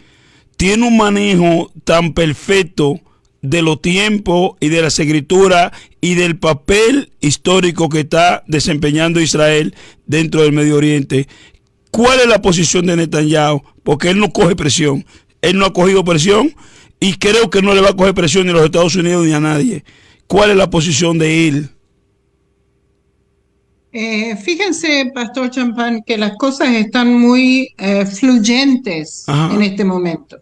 S1: tiene un manejo tan perfecto de los tiempos y de las escrituras y del papel histórico que está desempeñando Israel dentro del Medio Oriente. ¿Cuál es la posición de Netanyahu? Porque él no coge presión. Él no ha cogido presión y creo que no le va a coger presión ni a los Estados Unidos ni a nadie. ¿Cuál es la posición de él?
S2: Fíjense, Pastor Champán, que las cosas están muy fluyentes en este momento.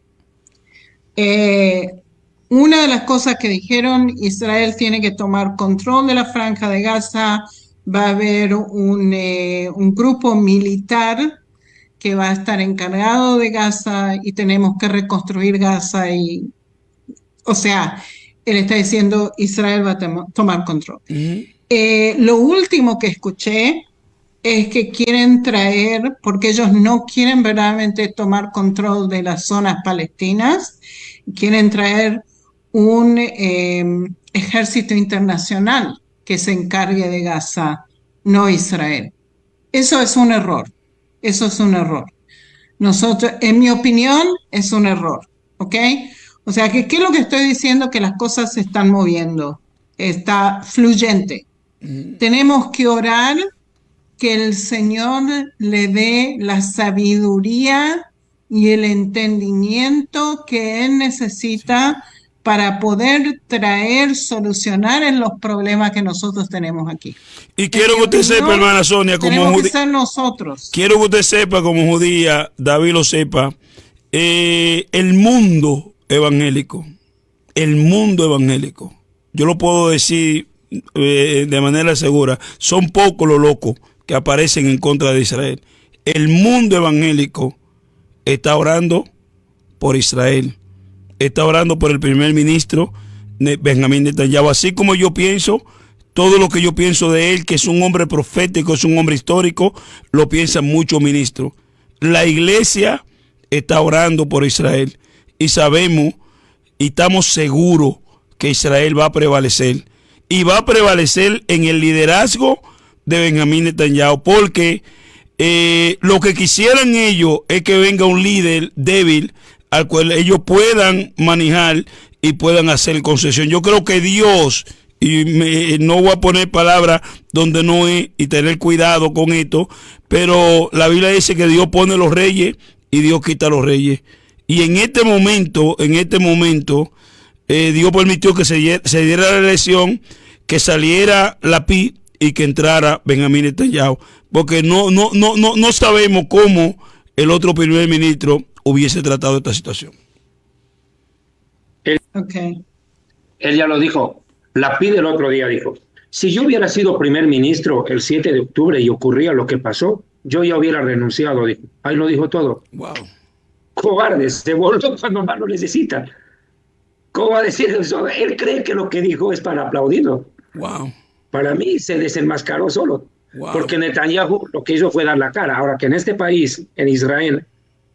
S2: Una de las cosas que dijeron, Israel tiene que tomar control de la Franja de Gaza, va a haber un grupo militar que va a estar encargado de Gaza y tenemos que reconstruir Gaza o sea, él está diciendo Israel va a tomar control. Lo último que escuché es que quieren traer, porque ellos no quieren verdaderamente tomar control de las zonas palestinas, quieren traer un ejército internacional que se encargue de Gaza, no Israel. Eso es un error. Eso es un error. Nosotros, en mi opinión, es un error. ¿Ok? O sea, ¿qué es lo que estoy diciendo? Que las cosas se están moviendo. Está fluyente. Tenemos que orar que el Señor le dé la sabiduría y el entendimiento que Él necesita para poder solucionar en los problemas que nosotros tenemos aquí.
S1: Y quiero que usted sepa, hermana Sonia, como
S2: judía, ser nosotros.
S1: Quiero que usted sepa, como judía, David lo sepa, el mundo evangélico, yo lo puedo decir de manera segura, son pocos los locos que aparecen en contra de Israel. El mundo evangélico está orando por Israel, está orando por el primer ministro Benjamín Netanyahu, así como yo pienso, todo lo que yo pienso de él, que es un hombre profético, es un hombre histórico, lo piensan muchos ministros. La iglesia está orando por Israel y sabemos y estamos seguros que Israel va a prevalecer y va a prevalecer en el liderazgo de Benjamín Netanyahu, porque lo que quisieran ellos es que venga un líder débil al cual ellos puedan manejar y puedan hacer concesión. Yo creo que Dios, y no voy a poner palabras donde no es y tener cuidado con esto, pero la Biblia dice que Dios pone los reyes y Dios quita los reyes. Y en este momento, Dios permitió que se diera la elección, que saliera Lapid y que entrara Benjamín Netanyahu, porque no sabemos cómo el otro primer ministro hubiese tratado esta situación.
S3: Él ya lo dijo. Lapid el otro día dijo, si yo hubiera sido primer ministro el 7 de octubre y ocurría lo que pasó, yo ya hubiera renunciado. Dijo. Ahí lo dijo todo.
S1: Wow.
S3: Cobarde, se volvió cuando más lo necesita. ¿Cómo va a decir eso? Él cree que lo que dijo es para aplaudirlo.
S1: Wow.
S3: Para mí se desenmascaró solo.
S1: Wow. Porque
S3: Netanyahu lo que hizo fue dar la cara. Ahora que en este país, en Israel,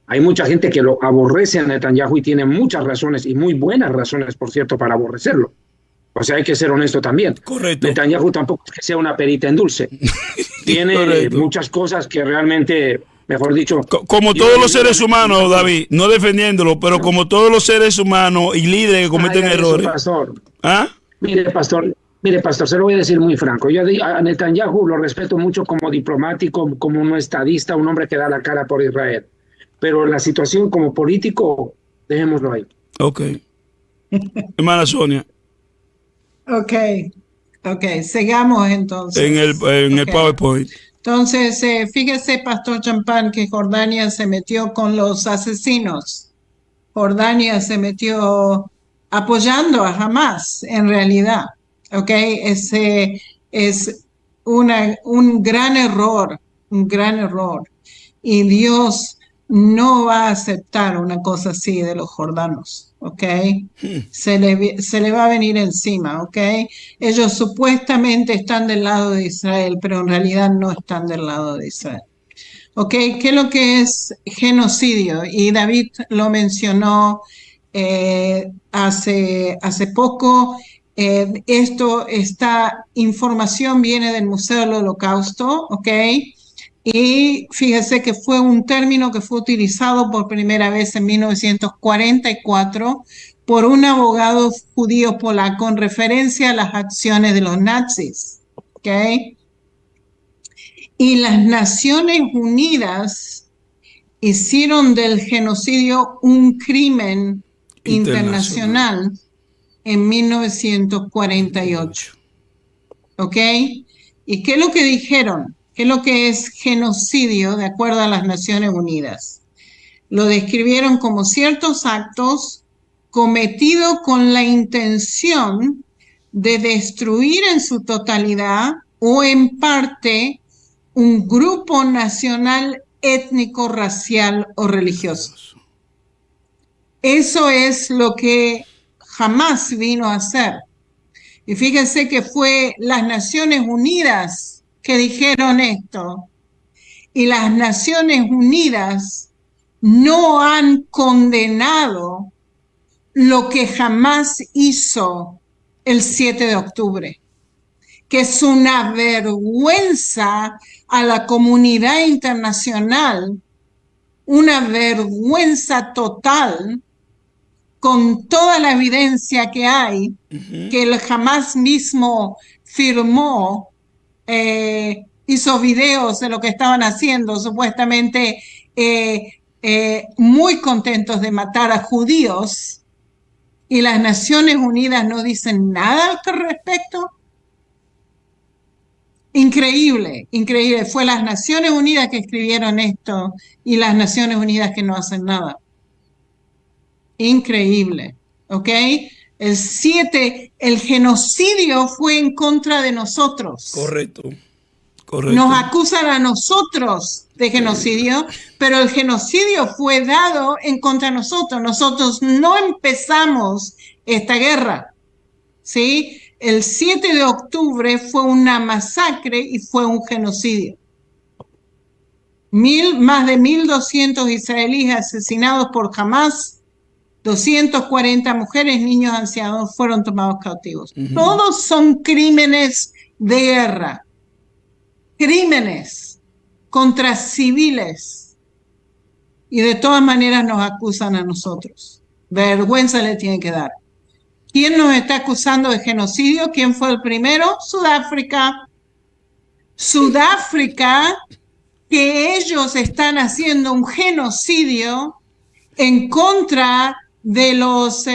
S3: hay mucha gente que lo aborrece a Netanyahu y tiene muchas razones, y muy buenas razones, por cierto, para aborrecerlo. O sea, hay que ser honesto también.
S1: Correcto.
S3: Netanyahu tampoco es que sea una perita en dulce. Tiene muchas cosas que realmente, mejor dicho...
S1: Como todos los seres humanos, David, no defendiéndolo, pero como todos los seres humanos y líderes que cometen errores.
S3: Pastor.
S1: ¿Ah?
S3: Mire, pastor, se lo voy a decir muy franco. Yo a Netanyahu lo respeto mucho como diplomático, como un estadista, un hombre que da la cara por Israel. Pero la situación como político, dejémoslo ahí.
S1: Ok. Hermana Sonia.
S2: Ok, sigamos entonces.
S1: En el PowerPoint.
S2: Entonces, fíjese, Pastor Champán, que Jordania se metió con los asesinos. Jordania se metió apoyando a Hamas, en realidad. Ok, ese es un gran error, Y Dios no va a aceptar una cosa así de los jordanos, ¿ok? Se le va a venir encima, ¿ok? Ellos supuestamente están del lado de Israel, pero en realidad no están del lado de Israel. ¿Ok? ¿Qué es lo que es genocidio? Y David lo mencionó hace poco. Esta información viene del Museo del Holocausto, ¿ok? Y fíjese que fue un término que fue utilizado por primera vez en 1944 por un abogado judío polaco en referencia a las acciones de los nazis, ¿ok? Y las Naciones Unidas hicieron del genocidio un crimen internacional en 1948. ¿Ok? ¿Y qué es lo que dijeron? ¿Qué es lo que es genocidio de acuerdo a las Naciones Unidas? Lo describieron como ciertos actos cometidos con la intención de destruir en su totalidad o en parte un grupo nacional, étnico, racial o religioso. Eso es lo que Hamás vino a hacer. Y fíjense que fue las Naciones Unidas que dijeron esto. Y las Naciones Unidas no han condenado lo que Hamás hizo el 7 de octubre, que es una vergüenza a la comunidad internacional, una vergüenza total, con toda la evidencia que hay, que el Hamás mismo firmó, hizo videos de lo que estaban haciendo, supuestamente muy contentos de matar a judíos, y las Naciones Unidas no dicen nada al respecto. Increíble, increíble. Fue las Naciones Unidas que escribieron esto y las Naciones Unidas que no hacen nada. Increíble, ¿ok? El genocidio fue en contra de nosotros.
S1: Correcto, correcto.
S2: Nos acusan a nosotros de genocidio, pero el genocidio fue dado en contra de nosotros. Nosotros no empezamos esta guerra, ¿sí? El 7 de octubre fue una masacre y fue un genocidio. Más de 1.200 israelíes asesinados por Hamás, 240 mujeres, niños, ancianos fueron tomados cautivos. Todos son crímenes de guerra, crímenes contra civiles, y de todas maneras nos acusan a nosotros. Vergüenza le tienen que dar. ¿Quién nos está acusando de genocidio? ¿Quién fue el primero? Sudáfrica. Sudáfrica, que ellos están haciendo un genocidio en contra de los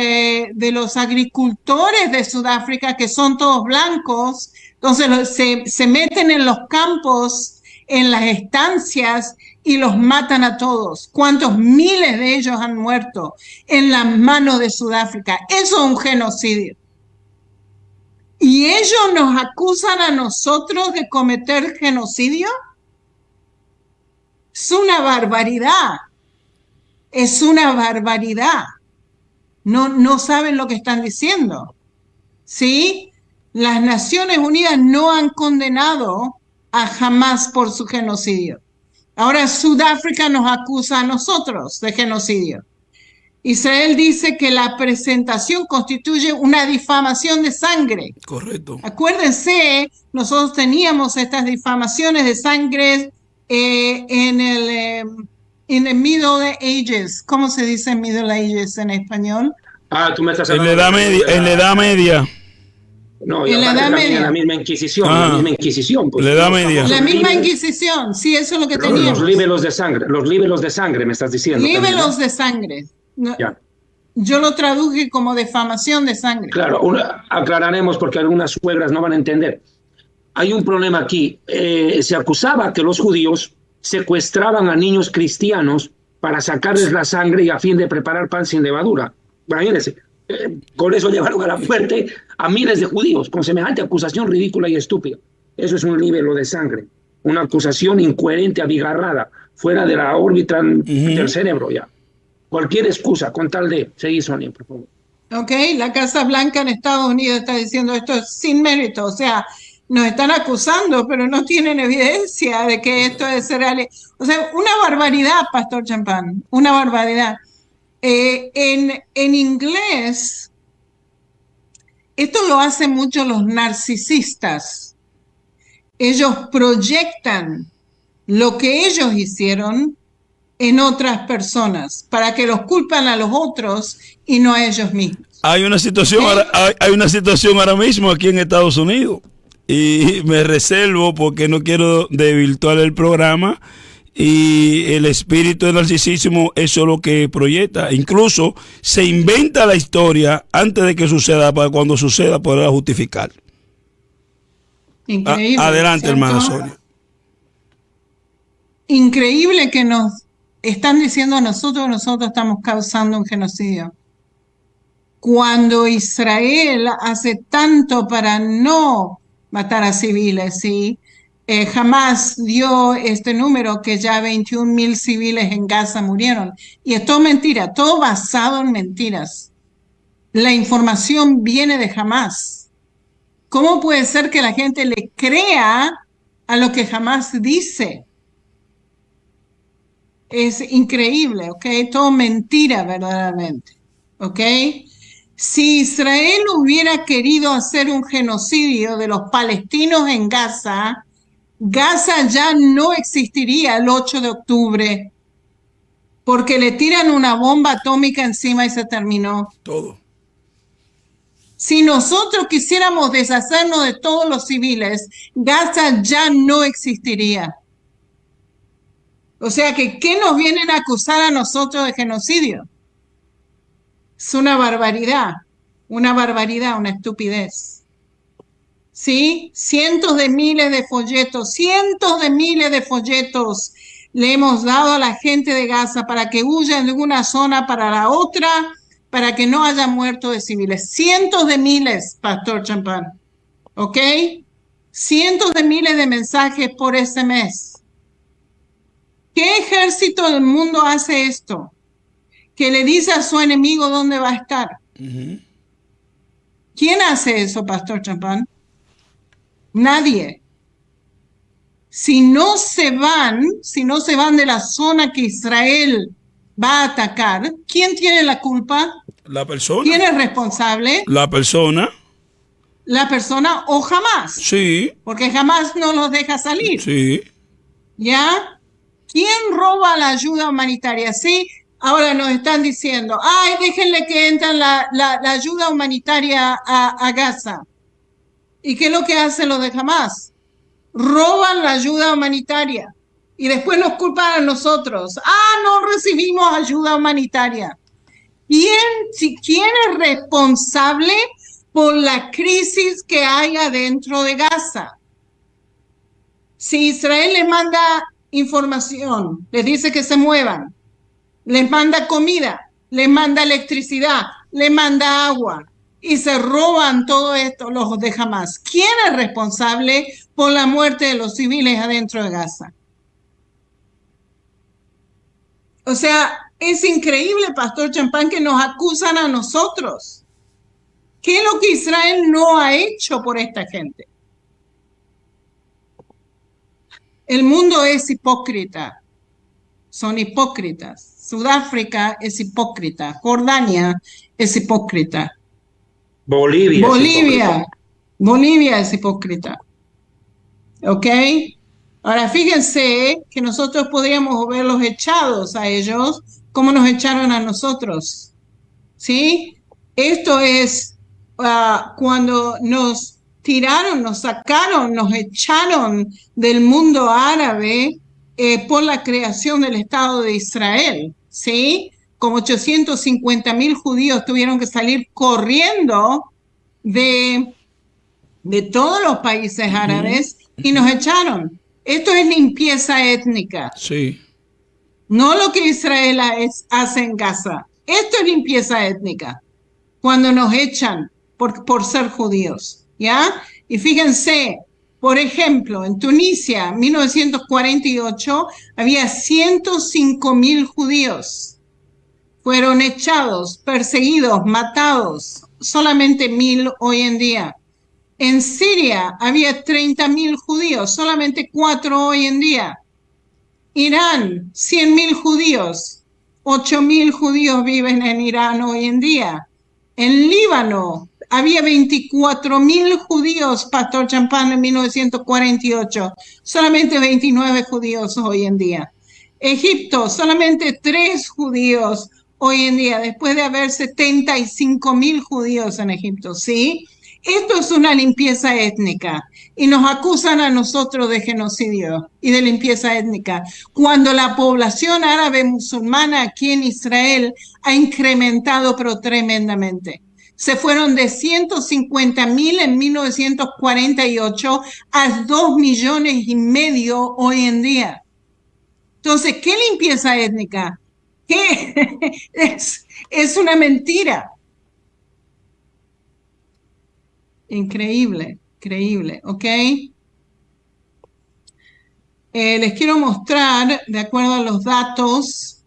S2: agricultores de Sudáfrica, que son todos blancos. Entonces se meten en los campos, en las estancias, y los matan a todos. ¿Cuántos miles de ellos han muerto en las manos de Sudáfrica? Eso es un genocidio. ¿Y ellos nos acusan a nosotros de cometer genocidio? Es una barbaridad. Es una barbaridad. No saben lo que están diciendo. ¿Sí? Las Naciones Unidas no han condenado a Hamás por su genocidio. Ahora Sudáfrica nos acusa a nosotros de genocidio. Israel dice que la presentación constituye una difamación de sangre.
S1: Correcto.
S2: Acuérdense, nosotros teníamos estas difamaciones de sangre en el Middle Ages. ¿Cómo se dice Middle Ages en español?
S3: Tú me estás
S1: hablando en la Edad Media.
S3: No, en la Edad Media. La misma Inquisición, la misma Inquisición. Pues,
S1: la Edad Media.
S2: La misma Inquisición, sí, eso es lo que teníamos.
S3: Los libelos de sangre, me estás diciendo.
S2: Libelos de sangre. No,
S3: ya.
S2: Yo lo traduje como difamación de sangre.
S3: Claro, aclararemos porque algunas suegras no van a entender. Hay un problema aquí. Se acusaba que los judíos secuestraban a niños cristianos para sacarles la sangre y a fin de preparar pan sin levadura. Imagínense. Con eso llevaron a la muerte a miles de judíos, con semejante acusación ridícula y estúpida. Eso es un libelo de sangre, una acusación incoherente, abigarrada, fuera de la órbita del cerebro ya. Cualquier excusa con tal de seguir, Sonia, por favor.
S2: Ok, la Casa Blanca en Estados Unidos está diciendo esto es sin mérito, o sea, nos están acusando, pero no tienen evidencia de que esto es real. O sea, una barbaridad, Pastor Champán, una barbaridad. En inglés, Esto lo hacen mucho los narcisistas. Ellos proyectan lo que ellos hicieron en otras personas para que los culpan a los otros y no a ellos mismos.
S1: Hay una situación, hay una situación ahora mismo aquí en Estados Unidos y me reservo porque no quiero desvirtuar el programa, y el espíritu del narcisismo eso es lo que proyecta. Incluso se inventa la historia antes de que suceda para cuando suceda poderla justificar.
S2: Increíble.
S1: Adelante,
S2: ¿cierto?
S1: hermana Sonia.
S2: Increíble que nos están diciendo a nosotros estamos causando un genocidio. Cuando Israel hace tanto para no matar a civiles, ¿sí? Jamás dio este número que ya 21.000 civiles en Gaza murieron. Y es todo mentira, todo basado en mentiras. La información viene de Hamás. ¿Cómo puede ser que la gente le crea a lo que Hamás dice? Es increíble, ¿ok? Todo mentira verdaderamente, ¿ok? Si Israel hubiera querido hacer un genocidio de los palestinos en Gaza, Gaza ya no existiría el 8 de octubre, porque le tiran una bomba atómica encima y se terminó.
S1: Todo.
S2: Si nosotros quisiéramos deshacernos de todos los civiles, Gaza ya no existiría. O sea que, ¿qué nos vienen a acusar a nosotros de genocidio? Es una barbaridad, una estupidez. ¿Sí? Cientos de miles de folletos le hemos dado a la gente de Gaza para que huyan de una zona para la otra, para que no haya muertos de civiles. Cientos de miles, Pastor Champán. ¿Ok? Cientos de miles de mensajes por ese mes. ¿Qué ejército del mundo hace esto? Que le dice a su enemigo dónde va a estar. ¿Quién hace eso, Pastor Champán? Nadie. Si no se van de la zona que Israel va a atacar, ¿quién tiene la culpa?
S1: La persona.
S2: ¿Quién es responsable?
S1: La persona.
S2: La persona o Hamás.
S1: Sí.
S2: Porque Hamás no los deja salir.
S1: Sí.
S2: ¿Ya? ¿Quién roba la ayuda humanitaria? Sí, ahora nos están diciendo, ay, déjenle que entren la ayuda humanitaria a Gaza. ¿Y qué es lo que hacen los de Hamás? Roban la ayuda humanitaria y después nos culpan a nosotros. No recibimos ayuda humanitaria. ¿Quién es responsable por la crisis que hay adentro de Gaza? Si Israel les manda información, les dice que se muevan, les manda comida, les manda electricidad, les manda agua y se roban todo esto los de Hamás, ¿quién es responsable por la muerte de los civiles adentro de Gaza? O sea, es increíble, Pastor Champán, que nos acusan a nosotros. ¿Qué es lo que Israel no ha hecho por esta gente? El mundo es hipócrita, son hipócritas. Sudáfrica es hipócrita, Jordania es hipócrita. Bolivia es hipócrita. ¿Ok? Ahora fíjense que nosotros podríamos verlos echados a ellos como nos echaron a nosotros. ¿Sí? Esto es cuando nos tiraron, nos sacaron, nos echaron del mundo árabe por la creación del Estado de Israel, ¿sí? Como 850.000 judíos tuvieron que salir corriendo de todos los países árabes y nos echaron. Esto es limpieza étnica.
S1: Sí.
S2: No lo que Israel hace en Gaza. Esto es limpieza étnica. Cuando nos echan por ser judíos. ¿Ya? Y fíjense, por ejemplo, en Tunisia, 1948, había 105.000 judíos. Fueron echados, perseguidos, matados, solamente 1.000 hoy en día. En Siria había 30.000 judíos, solamente 4 hoy en día. Irán, 100.000 judíos, 8.000 judíos viven en Irán hoy en día. En Líbano, había 24.000 judíos, Pastor Champagne, en 1948. Solamente 29 judíos hoy en día. Egipto, solamente 3 judíos hoy en día, después de haber 75.000 judíos en Egipto, ¿sí? Esto es una limpieza étnica y nos acusan a nosotros de genocidio y de limpieza étnica, cuando la población árabe musulmana aquí en Israel ha incrementado pero tremendamente. Se fueron de 150.000 en 1948 a 2,5 millones hoy en día. Entonces, ¿qué limpieza étnica? ¿Qué? Es una mentira. Increíble, increíble, ¿ok? Les quiero mostrar, de acuerdo a los datos,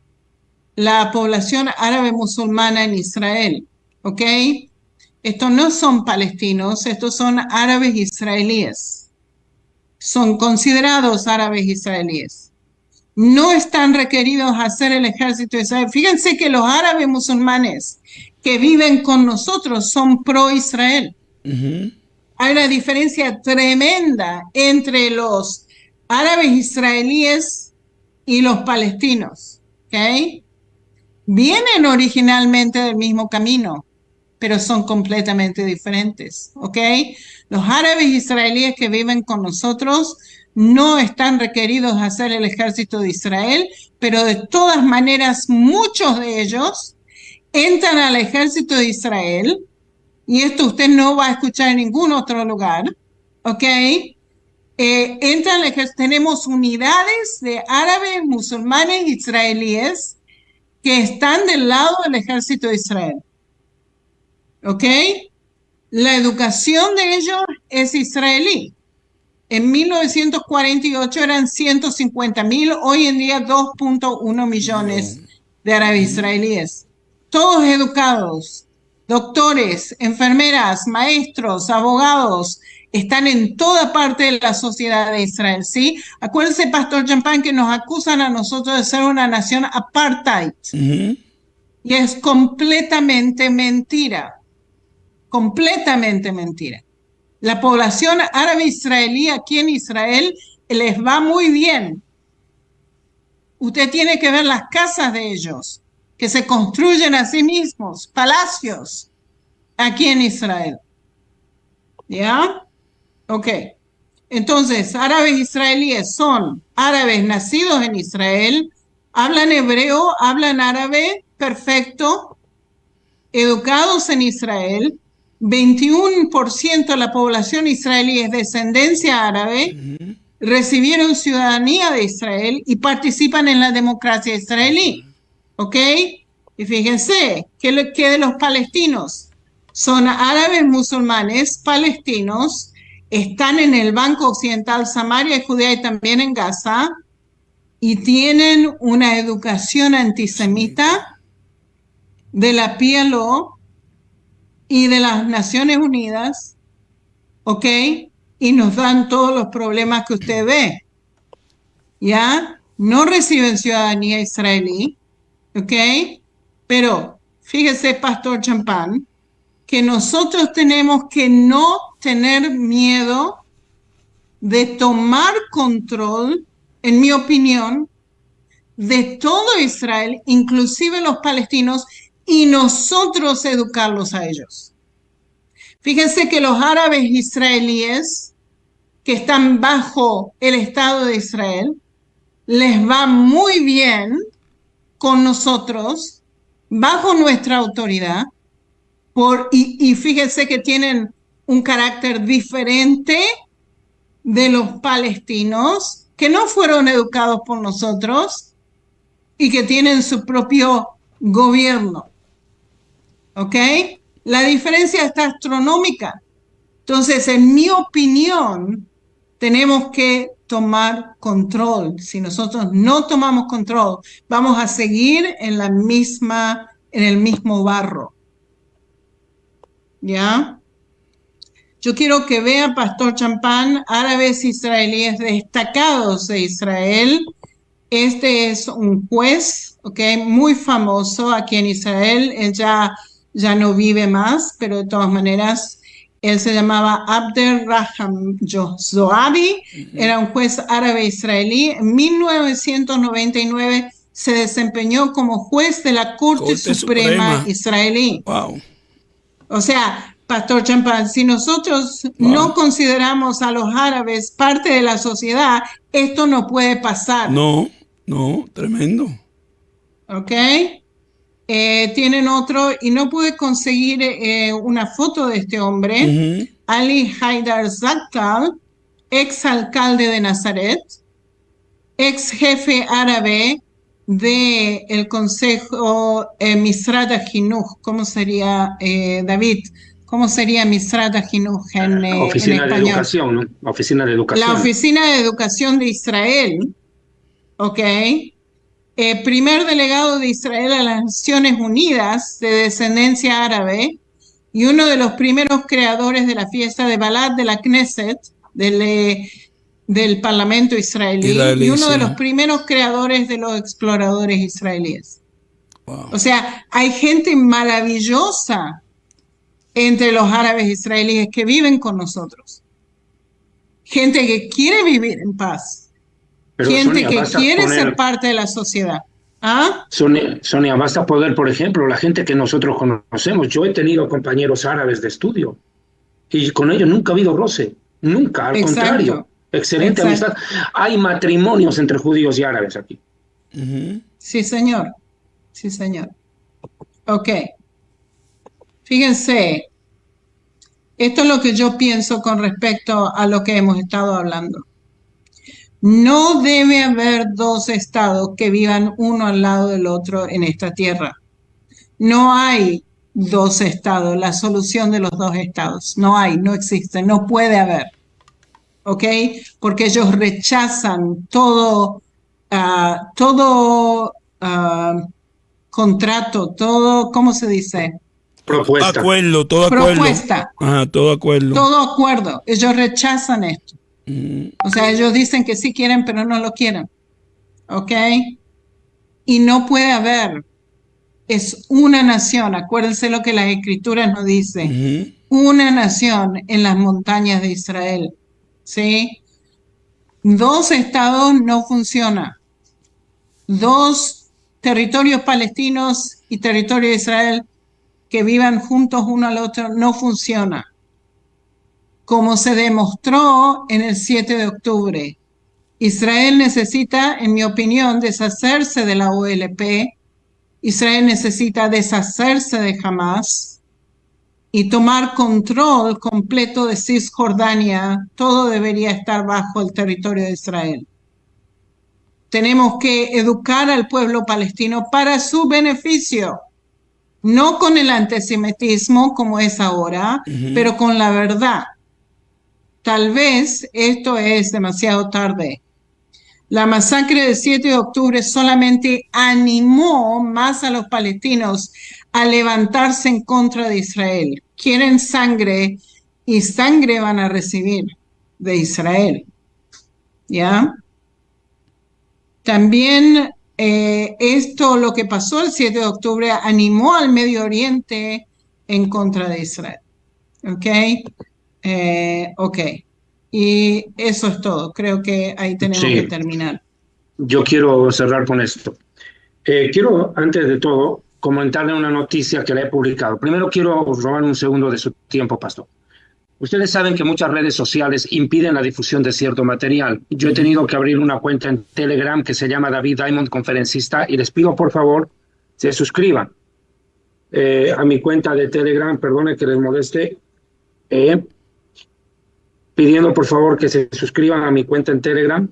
S2: la población árabe musulmana en Israel, ¿ok? Estos no son palestinos, estos son árabes israelíes. Son considerados árabes israelíes. No están requeridos a hacer el ejército de Israel. Fíjense que los árabes musulmanes que viven con nosotros son pro-Israel. Hay una diferencia tremenda entre los árabes israelíes y los palestinos, ¿ok? Vienen originalmente del mismo camino, pero son completamente diferentes, ¿ok? Los árabes israelíes que viven con nosotros no están requeridos a hacer el ejército de Israel, pero de todas maneras muchos de ellos entran al ejército de Israel, y esto usted no va a escuchar en ningún otro lugar, ¿ok? Entran al ejército. Tenemos unidades de árabes, musulmanes, israelíes que están del lado del ejército de Israel, ¿ok? La educación de ellos es israelí. En 1948 eran 150.000, hoy en día 2,1 millones de árabes israelíes. Todos educados, doctores, enfermeras, maestros, abogados, están en toda parte de la sociedad de Israel, ¿sí? Acuérdense, Pastor Champagne, que nos acusan a nosotros de ser una nación apartheid. Y es completamente mentira. Completamente mentira. La población árabe israelí aquí en Israel les va muy bien. Usted tiene que ver las casas de ellos, que se construyen a sí mismos, palacios, aquí en Israel. ¿Ya? Ok. Entonces, árabes israelíes son árabes nacidos en Israel, hablan hebreo, hablan árabe, perfecto, educados en Israel. 21% de la población israelí es descendencia árabe, recibieron ciudadanía de Israel y participan en la democracia israelí. ¿Ok? Y fíjense, ¿qué de los palestinos? Son árabes musulmanes palestinos, están en el Banco Occidental, Samaria y Judea y también en Gaza, y tienen una educación antisemita de la PLO y de las Naciones Unidas, ¿ok? Y nos dan todos los problemas que usted ve, ¿ya? No reciben ciudadanía israelí, ¿ok? Pero fíjese, Pastor Champagne, que nosotros tenemos que no tener miedo de tomar control, en mi opinión, de todo Israel, inclusive los palestinos, y nosotros educarlos a ellos. Fíjense que los árabes israelíes que están bajo el Estado de Israel, les va muy bien con nosotros, bajo nuestra autoridad, y fíjense que tienen un carácter diferente de los palestinos, que no fueron educados por nosotros y que tienen su propio gobierno. ¿Ok? La diferencia está astronómica. Entonces, en mi opinión, tenemos que tomar control. Si nosotros no tomamos control, vamos a seguir en el mismo barro. ¿Ya? Yo quiero que vea, Pastor Champagne, árabes israelíes destacados de Israel. Este es un juez, ¿ok? Muy famoso aquí en Israel. Él ya ya no vive más, pero de todas maneras, él se llamaba Abderrahman Zoabi, era un juez árabe israelí. En 1999 se desempeñó como juez de la Corte Suprema israelí.
S1: Wow.
S2: O sea, Pastor Champán, si nosotros no consideramos a los árabes parte de la sociedad, esto no puede pasar.
S1: No, tremendo.
S2: ¿Ok? Tienen otro, y no pude conseguir una foto de este hombre, Ali Haidar Zaghal, ex alcalde de Nazaret, ex jefe árabe del Consejo Misrat HaChinuch. ¿Cómo sería, David? ¿Cómo sería Misrat HaChinuch en
S3: Oficina
S2: español?
S3: de Educación, ¿no? Oficina de Educación.
S2: La Oficina de Educación de Israel, ¿ok? Primer delegado de Israel a las Naciones Unidas de descendencia árabe y uno de los primeros creadores de la fiesta de Balad de la Knesset, del Parlamento israelí, y uno de los primeros creadores de los exploradores israelíes. Wow. O sea, hay gente maravillosa entre los árabes israelíes que viven con nosotros. Gente que quiere vivir en paz. Pero gente Sonia, que quiere ser parte de la sociedad. ¿Ah?
S3: Sonia, basta poder, por ejemplo, la gente que nosotros conocemos. Yo he tenido compañeros árabes de estudio y con ellos nunca ha habido roce. Nunca, al contrario. Excelente amistad. Hay matrimonios entre judíos y árabes aquí.
S2: Sí, señor. Sí, señor. Ok. Fíjense, esto es lo que yo pienso con respecto a lo que hemos estado hablando. No debe haber dos estados que vivan uno al lado del otro en esta tierra. No hay dos estados, la solución de los dos estados. No hay, no existe, no puede haber. ¿Ok? Porque ellos rechazan todo contrato, todo, ¿cómo se dice?
S3: Propuesta.
S1: Acuerdo, todo acuerdo.
S2: Propuesta.
S1: Ajá, todo acuerdo.
S2: Todo acuerdo. Ellos rechazan esto. O sea, ellos dicen que sí quieren, pero no lo quieren. ¿Ok? Y no puede haber. Es una nación. Acuérdense lo que las escrituras nos dicen. Una nación en las montañas de Israel. ¿Sí? Dos estados no funciona. Dos territorios palestinos y territorio de Israel que vivan juntos uno al otro no funciona. Como se demostró en el 7 de octubre. Israel necesita, en mi opinión, deshacerse de la OLP. Israel necesita deshacerse de Hamas y tomar control completo de Cisjordania. Todo debería estar bajo el territorio de Israel. Tenemos que educar al pueblo palestino para su beneficio. No con el antisemitismo como es ahora, pero con la verdad. Tal vez esto es demasiado tarde. La masacre del 7 de octubre solamente animó más a los palestinos a levantarse en contra de Israel. Quieren sangre y sangre van a recibir de Israel. ¿Ya? También esto, lo que pasó el 7 de octubre, animó al Medio Oriente en contra de Israel. ¿Ok? Ok. Y eso es todo. Creo que ahí tenemos que terminar.
S3: Yo quiero cerrar con esto. Quiero, antes de todo, comentarle una noticia que le he publicado. Primero quiero robar un segundo de su tiempo, pastor. Ustedes saben que muchas redes sociales impiden la difusión de cierto material. Yo he tenido que abrir una cuenta en Telegram que se llama David Diamond Conferencista y les pido por favor se suscriban a mi cuenta de Telegram, perdone que les moleste, pidiendo por favor que se suscriban a mi cuenta en Telegram.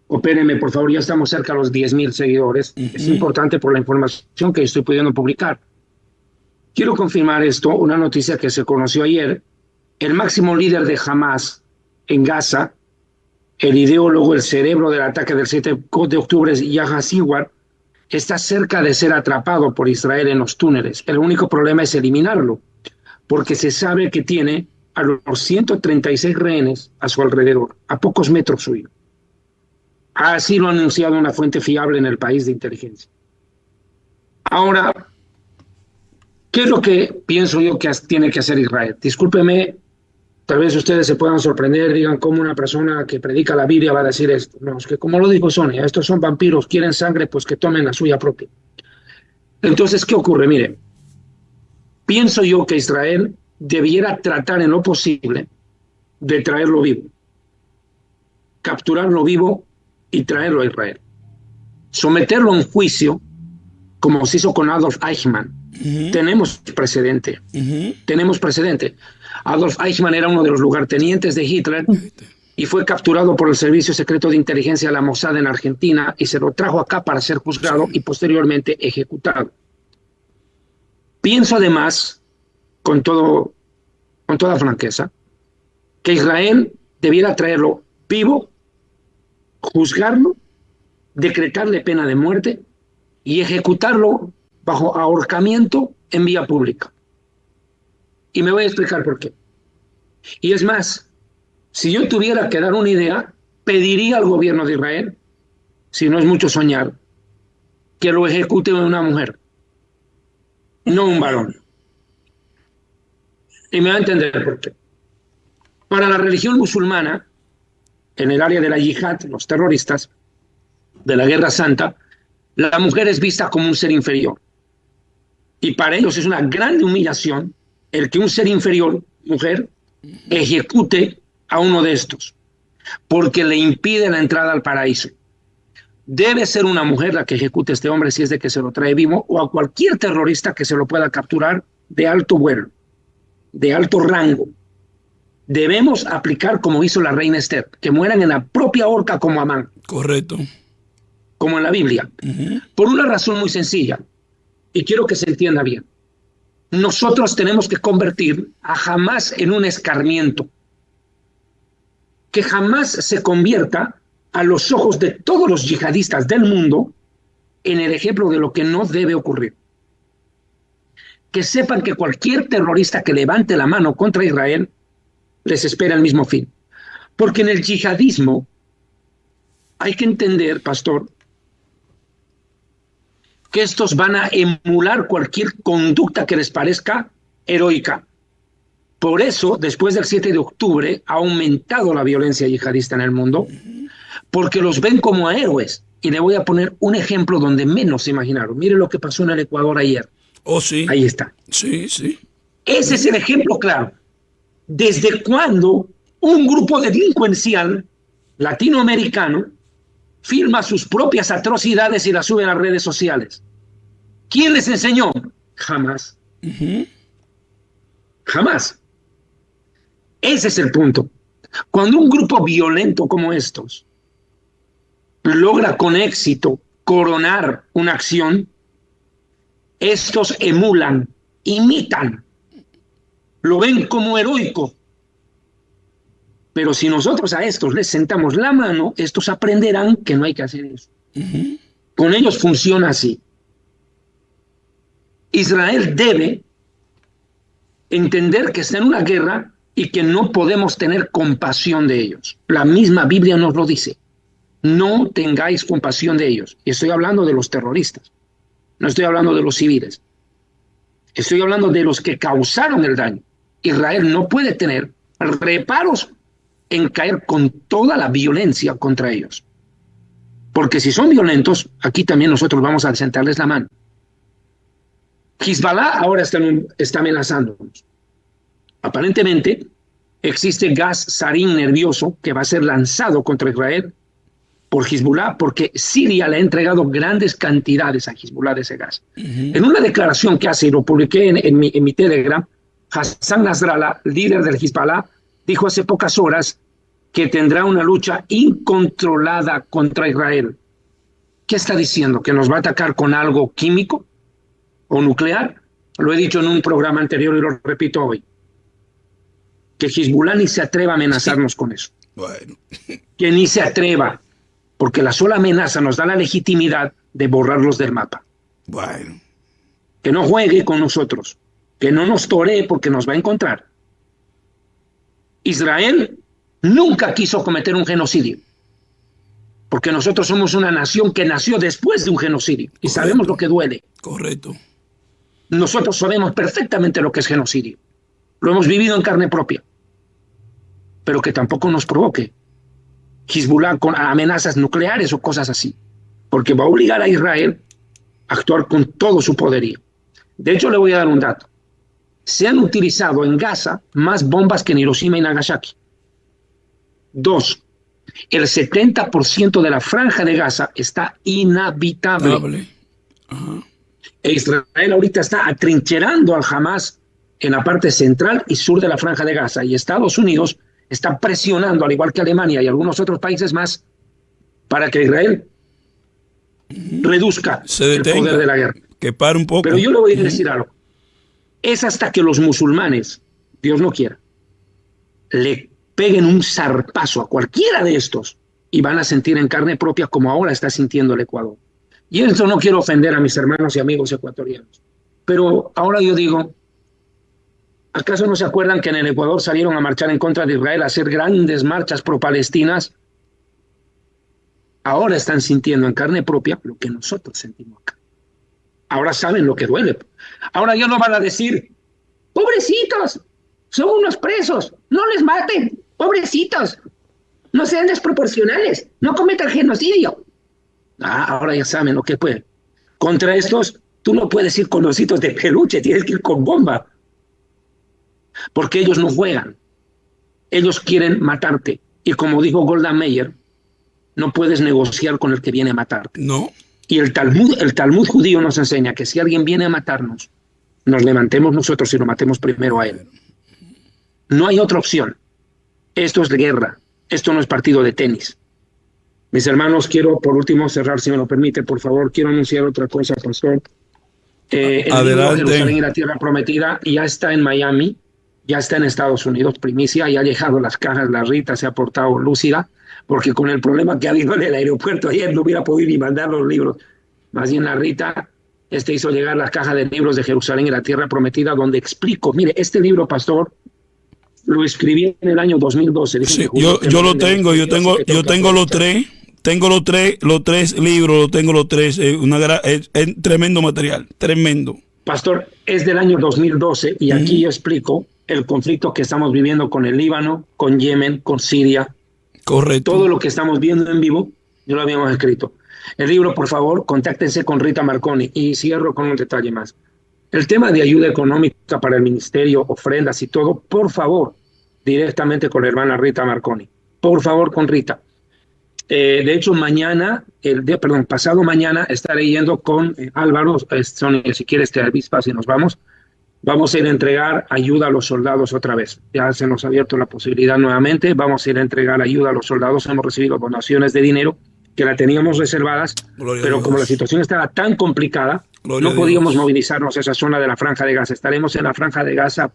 S3: Opérenme por favor, ya estamos cerca de los 10,000 seguidores. Es importante por la información que estoy pudiendo publicar. Quiero confirmar esto, una noticia que se conoció ayer. El máximo líder de Hamas en Gaza, el ideólogo, el cerebro del ataque del 7 de octubre, Yahya Sinwar, está cerca de ser atrapado por Israel en los túneles. El único problema es eliminarlo, porque se sabe que tiene a los 136 rehenes a su alrededor, a pocos metros suyo. Así lo ha anunciado una fuente fiable en el país de inteligencia. Ahora, ¿qué es lo que pienso yo que tiene que hacer Israel? Discúlpeme, tal vez ustedes se puedan sorprender, digan cómo una persona que predica la Biblia va a decir esto. No, es que como lo dijo Sonia, estos son vampiros, quieren sangre, pues que tomen la suya propia. Entonces, ¿qué ocurre? Mire, pienso yo que Israel debiera tratar en lo posible de traerlo vivo, capturarlo vivo y traerlo a Israel. Someterlo a un juicio, como se hizo con Adolf Eichmann. Tenemos precedente. Tenemos precedente. Adolf Eichmann era uno de los lugartenientes de Hitler y fue capturado por el Servicio Secreto de Inteligencia de la Mossad en Argentina y se lo trajo acá para ser juzgado y posteriormente ejecutado. Pienso además, con toda franqueza, que Israel debiera traerlo vivo, juzgarlo, decretarle pena de muerte y ejecutarlo bajo ahorcamiento en vía pública. Y me voy a explicar por qué. Y es más, si yo tuviera que dar una idea, pediría al gobierno de Israel, si no es mucho soñar, que lo ejecute una mujer, no un varón. Y me va a entender por qué. Para la religión musulmana, en el área de la yihad, los terroristas, de la Guerra Santa, la mujer es vista como un ser inferior. Y para ellos es una gran humillación el que un ser inferior, mujer, ejecute a uno de estos, porque le impide la entrada al paraíso. Debe ser una mujer la que ejecute a este hombre si es de que se lo trae vivo, o a cualquier terrorista que se lo pueda capturar de alto vuelo, de alto rango. Debemos aplicar como hizo la reina Esther, que mueran en la propia horca como Amán.
S1: Correcto.
S3: Como en la Biblia. Por una razón muy sencilla, y quiero que se entienda bien. Nosotros tenemos que convertir a Hamás en un escarmiento. Que jamás se convierta a los ojos de todos los yihadistas del mundo en el ejemplo de lo que no debe ocurrir. Que sepan que cualquier terrorista que levante la mano contra Israel les espera el mismo fin. Porque en el yihadismo hay que entender, pastor, que estos van a emular cualquier conducta que les parezca heroica. Por eso, después del 7 de octubre, ha aumentado la violencia yihadista en el mundo, porque los ven como héroes. Y le voy a poner un ejemplo donde menos se imaginaron. Mire lo que pasó en el Ecuador ayer.
S1: Oh, sí.
S3: Ahí está.
S1: Sí, sí.
S3: Ese es el ejemplo claro. ¿Desde cuándo un grupo delincuencial latinoamericano filma sus propias atrocidades y las sube a las redes sociales? ¿Quién les enseñó? Jamás. Jamás. Ese es el punto. Cuando un grupo violento como estos logra con éxito coronar una acción, estos emulan, imitan, lo ven como heroico. Pero si nosotros a estos les sentamos la mano, estos aprenderán que no hay que hacer eso. Con ellos funciona así. Israel debe entender que está en una guerra y que no podemos tener compasión de ellos. La misma Biblia nos lo dice. No tengáis compasión de ellos. Y estoy hablando de los terroristas. No estoy hablando de los civiles. Estoy hablando de los que causaron el daño. Israel no puede tener reparos en caer con toda la violencia contra ellos. Porque si son violentos, aquí también nosotros vamos a sentarles la mano. Hezbollah ahora está amenazándonos. Aparentemente, existe gas sarín nervioso que va a ser lanzado contra Israel por Hezbollah, porque Siria le ha entregado grandes cantidades a Hezbollah de ese gas. En una declaración que hace, y lo publiqué en mi Telegram, Hassan Nasrallah, líder del Hezbollah, dijo hace pocas horas que tendrá una lucha incontrolada contra Israel. ¿Qué está diciendo? ¿Que nos va a atacar con algo químico o nuclear? Lo he dicho en un programa anterior y lo repito hoy. Que Hezbollah ni se atreva a amenazarnos con eso.
S1: Bueno.
S3: Que ni se atreva, porque la sola amenaza nos da la legitimidad de borrarlos del mapa.
S1: Bueno.
S3: Que no juegue con nosotros, que no nos toree porque nos va a encontrar. Israel nunca quiso cometer un genocidio, porque nosotros somos una nación que nació después de un genocidio y sabemos lo que duele.
S1: Correcto.
S3: Nosotros sabemos perfectamente lo que es genocidio. Lo hemos vivido en carne propia. Pero que tampoco nos provoque Hezbollah con amenazas nucleares o cosas así, porque va a obligar a Israel a actuar con todo su poderío. De hecho, le voy a dar un dato. Se han utilizado en Gaza más bombas que en Hiroshima y Nagasaki. 2. El 70% de la franja de Gaza está inhabitable. E Israel ahorita está atrincherando al Hamas en la parte central y sur de la franja de Gaza, y Estados Unidos está presionando, al igual que Alemania y algunos otros países más, para que Israel reduzca el poder de la guerra.
S1: Que pare un poco.
S3: Pero yo le voy a decir algo. Es hasta que los musulmanes, Dios no quiera, le peguen un zarpazo a cualquiera de estos y van a sentir en carne propia como ahora está sintiendo el Ecuador. Y eso no quiero ofender a mis hermanos y amigos ecuatorianos. Pero ahora yo digo, ¿acaso no se acuerdan que en el Ecuador salieron a marchar en contra de Israel, a hacer grandes marchas pro-palestinas? Ahora están sintiendo en carne propia lo que nosotros sentimos acá. Ahora saben lo que duele. Ahora ya no van a decir, pobrecitos, son unos presos, no les maten, pobrecitos, no sean desproporcionales, no cometan genocidio. Ahora ya saben lo que pueden. Contra estos, tú no puedes ir con ositos de peluche, tienes que ir con bomba. Porque ellos no juegan. Ellos quieren matarte. Y como dijo Golda Meir, no puedes negociar con el que viene a matarte.
S1: No.
S3: Y el Talmud judío nos enseña que si alguien viene a matarnos, nos levantemos nosotros y lo matemos primero a él. No hay otra opción. Esto es guerra. Esto no es partido de tenis. Mis hermanos, quiero por último cerrar, si me lo permite, por favor. Quiero anunciar otra cosa, pastor. El libro de Jerusalén y la Tierra Prometida ya está en Miami, ya está en Estados Unidos, primicia, ya ha llegado las cajas, la Rita se ha portado lúcida, porque con el problema que ha habido en el aeropuerto ayer no hubiera podido ni mandar los libros. Más bien la Rita hizo llegar la caja de libros de Jerusalén y la Tierra Prometida, donde explico, mire, este libro, pastor, lo escribí en el año 2012.
S1: Sí, yo lo tengo, yo tengo los tres. Tengo los tres libros, tengo los tres, es tremendo material, tremendo.
S3: Pastor, es del año 2012 y aquí yo explico el conflicto que estamos viviendo con el Líbano, con Yemen, con Siria.
S1: Correcto.
S3: Todo lo que estamos viendo en vivo, yo lo habíamos escrito. El libro, por favor, contáctense con Rita Marconi y cierro con un detalle más. El tema de ayuda económica para el ministerio, ofrendas y todo, por favor, directamente con la hermana Rita Marconi. Por favor, con Rita. De hecho, pasado mañana estaré yendo con Álvaro, Sonia, si quieres te avispas y nos vamos. Vamos a ir a entregar ayuda a los soldados otra vez. Ya se nos ha abierto la posibilidad nuevamente. Vamos a ir a entregar ayuda a los soldados. Hemos recibido donaciones de dinero que la teníamos reservadas, pero como la situación estaba tan complicada, no podíamos movilizarnos a esa zona de la Franja de Gaza. Estaremos en la Franja de Gaza,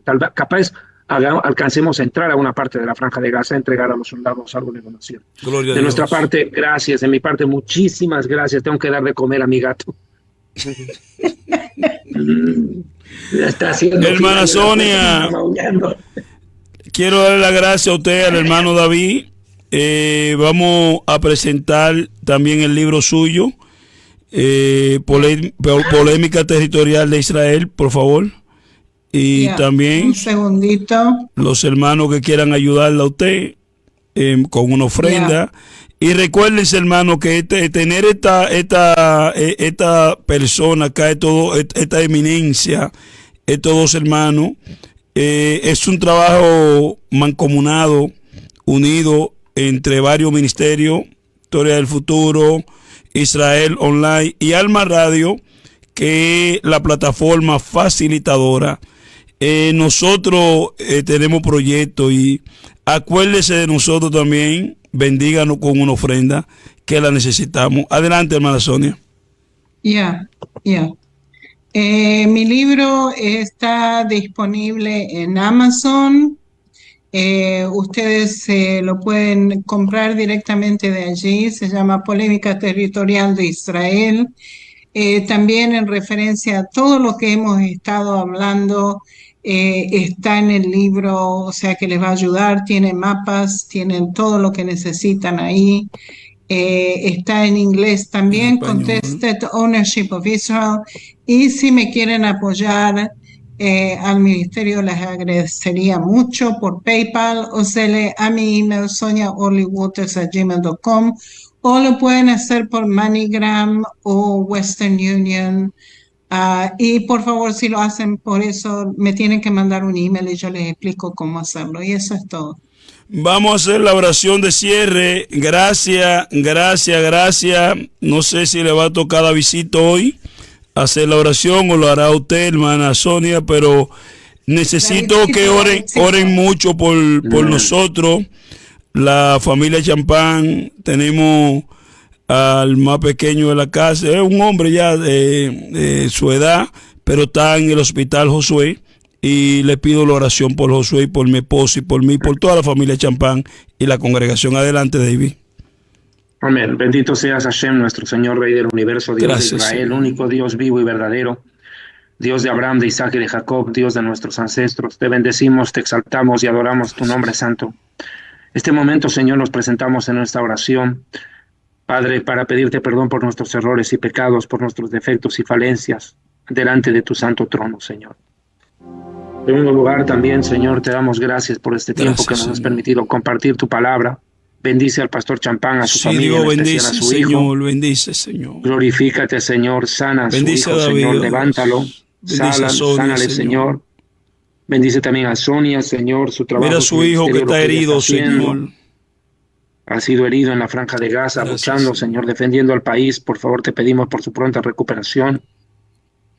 S3: tal vez capaz alcancemos a entrar a una parte de la Franja de Gaza, a entregar a los soldados algo de donación. De nuestra parte, gracias. De mi parte, muchísimas gracias. Tengo que dar de comer a mi gato. Está haciendo
S1: hermana Sonia, quiero darle las gracias a usted, al hermano David. Vamos a presentar también el libro suyo, Polémica Territorial de Israel, por favor. Y también
S2: un segundito,
S1: los hermanos que quieran ayudarle a usted con una ofrenda. Y recuérdense, hermano, que tener esta persona acá, esta eminencia, estos dos hermanos, es un trabajo mancomunado, unido entre varios ministerios, Historia del Futuro, Israel Online y Alma Radio, que es la plataforma facilitadora. Nosotros tenemos proyectos y acuérdese de nosotros también, bendíganos con una ofrenda que la necesitamos. Adelante, hermana Sonia.
S2: Mi libro está disponible en Amazon. Ustedes lo pueden comprar directamente de allí. Se llama Polémica Territorial de Israel. También en referencia a todo lo que hemos estado hablando, está en el libro, o sea que les va a ayudar. Tiene mapas, tienen todo lo que necesitan ahí. está en inglés también,
S1: En español.
S2: Contested Ownership of Israel. Y si me quieren apoyar al ministerio, les agradecería mucho por PayPal, o se le a mi email soniaolywaters@gmail.com, o lo pueden hacer por MoneyGram o Western Union. Y por favor, si lo hacen por eso, me tienen que mandar un email y yo les explico cómo hacerlo. Y eso es todo.
S1: Vamos a hacer la oración de cierre. Gracias, gracias, gracias. No sé si le va a tocar a Visito hoy hacer la oración o lo hará usted, hermana Sonia, pero necesito que oren mucho por nosotros, la familia Champán. Tenemos al más pequeño de la casa, es un hombre ya de su edad, pero está en el hospital Josué, y le pido la oración por Josué y por mi esposo y por mí, por toda la familia Champán y la congregación. Adelante, David.
S3: Amén. Bendito seas Hashem, nuestro Señor, Rey del universo, Dios
S1: Gracias,
S3: de Israel,
S1: Señor.
S3: único Dios vivo y verdadero, Dios de Abraham, de Isaac y de Jacob, Dios de nuestros ancestros. Te bendecimos, te exaltamos y adoramos tu nombre santo. Este momento, Señor, nos presentamos en nuestra oración, Padre, para pedirte perdón por nuestros errores y pecados, por nuestros defectos y falencias, delante de tu santo trono, Señor. En segundo lugar, también, Señor, te damos gracias por este tiempo que nos has permitido compartir tu palabra. Bendice al pastor Champán, a su familia,
S1: Dios,
S3: en especial
S1: bendice,
S3: a su
S1: Señor,
S3: hijo.
S1: Bendice, Señor.
S3: Glorifícate, Señor, sana a
S1: Bendice
S3: su hijo,
S1: a David,
S3: Señor,
S1: Dios.
S3: levántalo,
S1: Bendice a Sonia,
S3: sánale, Señor. Bendice también a Sonia, Señor, su trabajo.
S1: Mira a su hijo que está herido, Señor.
S3: Ha sido herido en la franja de Gaza, luchando, Señor, defendiendo al país. Por favor, te pedimos por su pronta recuperación.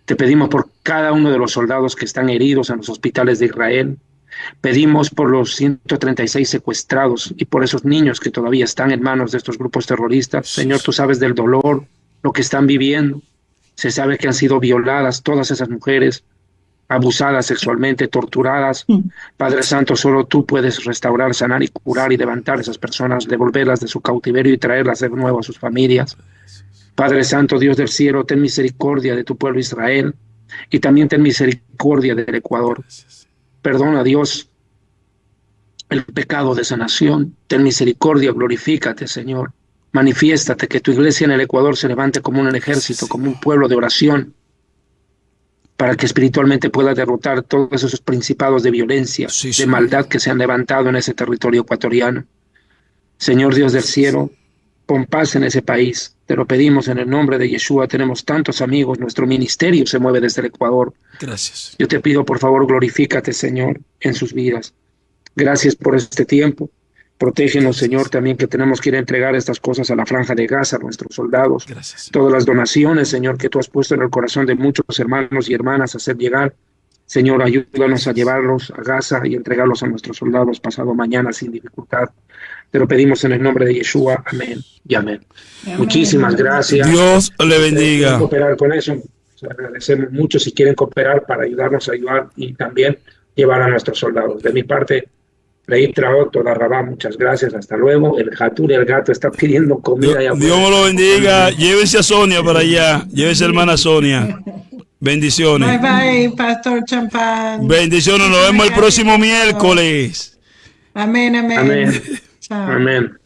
S3: Te pedimos por cada uno de los soldados que están heridos en los hospitales de Israel. Pedimos por los 136 secuestrados y por esos niños que todavía están en manos de estos grupos terroristas. Señor, tú sabes del dolor, lo que están viviendo. Se sabe que han sido violadas todas esas mujeres, abusadas sexualmente, torturadas. Padre Santo, solo tú puedes restaurar, sanar y curar y levantar a esas personas, devolverlas de su cautiverio y traerlas de nuevo a sus familias. Padre Santo, Dios del cielo, ten misericordia de tu pueblo Israel y también ten misericordia del Ecuador. Perdona, Dios, el pecado de esa nación. Ten misericordia, glorifícate, Señor. Manifiéstate, que tu iglesia en el Ecuador se levante como un ejército, como un pueblo de oración, para que espiritualmente pueda derrotar todos esos principados de violencia, de maldad que se han levantado en ese territorio ecuatoriano. Señor Dios del cielo, pon paz en ese país. Te lo pedimos en el nombre de Yeshua. Tenemos tantos amigos. Nuestro ministerio se mueve desde el Ecuador.
S1: Gracias.
S3: Yo te pido, por favor, glorifícate, Señor, en sus vidas. Gracias por este tiempo. Protégenos, Señor, también que tenemos que ir a entregar estas cosas a la franja de Gaza, a nuestros soldados.
S1: Gracias.
S3: Todas las donaciones, Señor, que tú has puesto en el corazón de muchos hermanos y hermanas a hacer llegar. Señor, ayúdanos a llevarlos a Gaza y entregarlos a nuestros soldados pasado mañana sin dificultad. Te lo pedimos en el nombre de Yeshua. Amén y amén. Muchísimas gracias.
S1: Dios le bendiga.
S3: Si cooperar con eso, agradecemos mucho si quieren cooperar para ayudarnos a ayudar y también llevar a nuestros soldados. De mi parte, Leí Traot, toda Rabá, muchas gracias, hasta luego. El Jatur, el gato, está pidiendo comida.
S1: Dios me lo bendiga. Llévese a Sonia para allá. Llévese a hermana Sonia. Bendiciones.
S2: Bye bye, Pastor Champán.
S1: Bendiciones. Nos vemos el próximo miércoles.
S2: Amén, amén.
S3: Amén.
S2: Chao.
S3: Amén.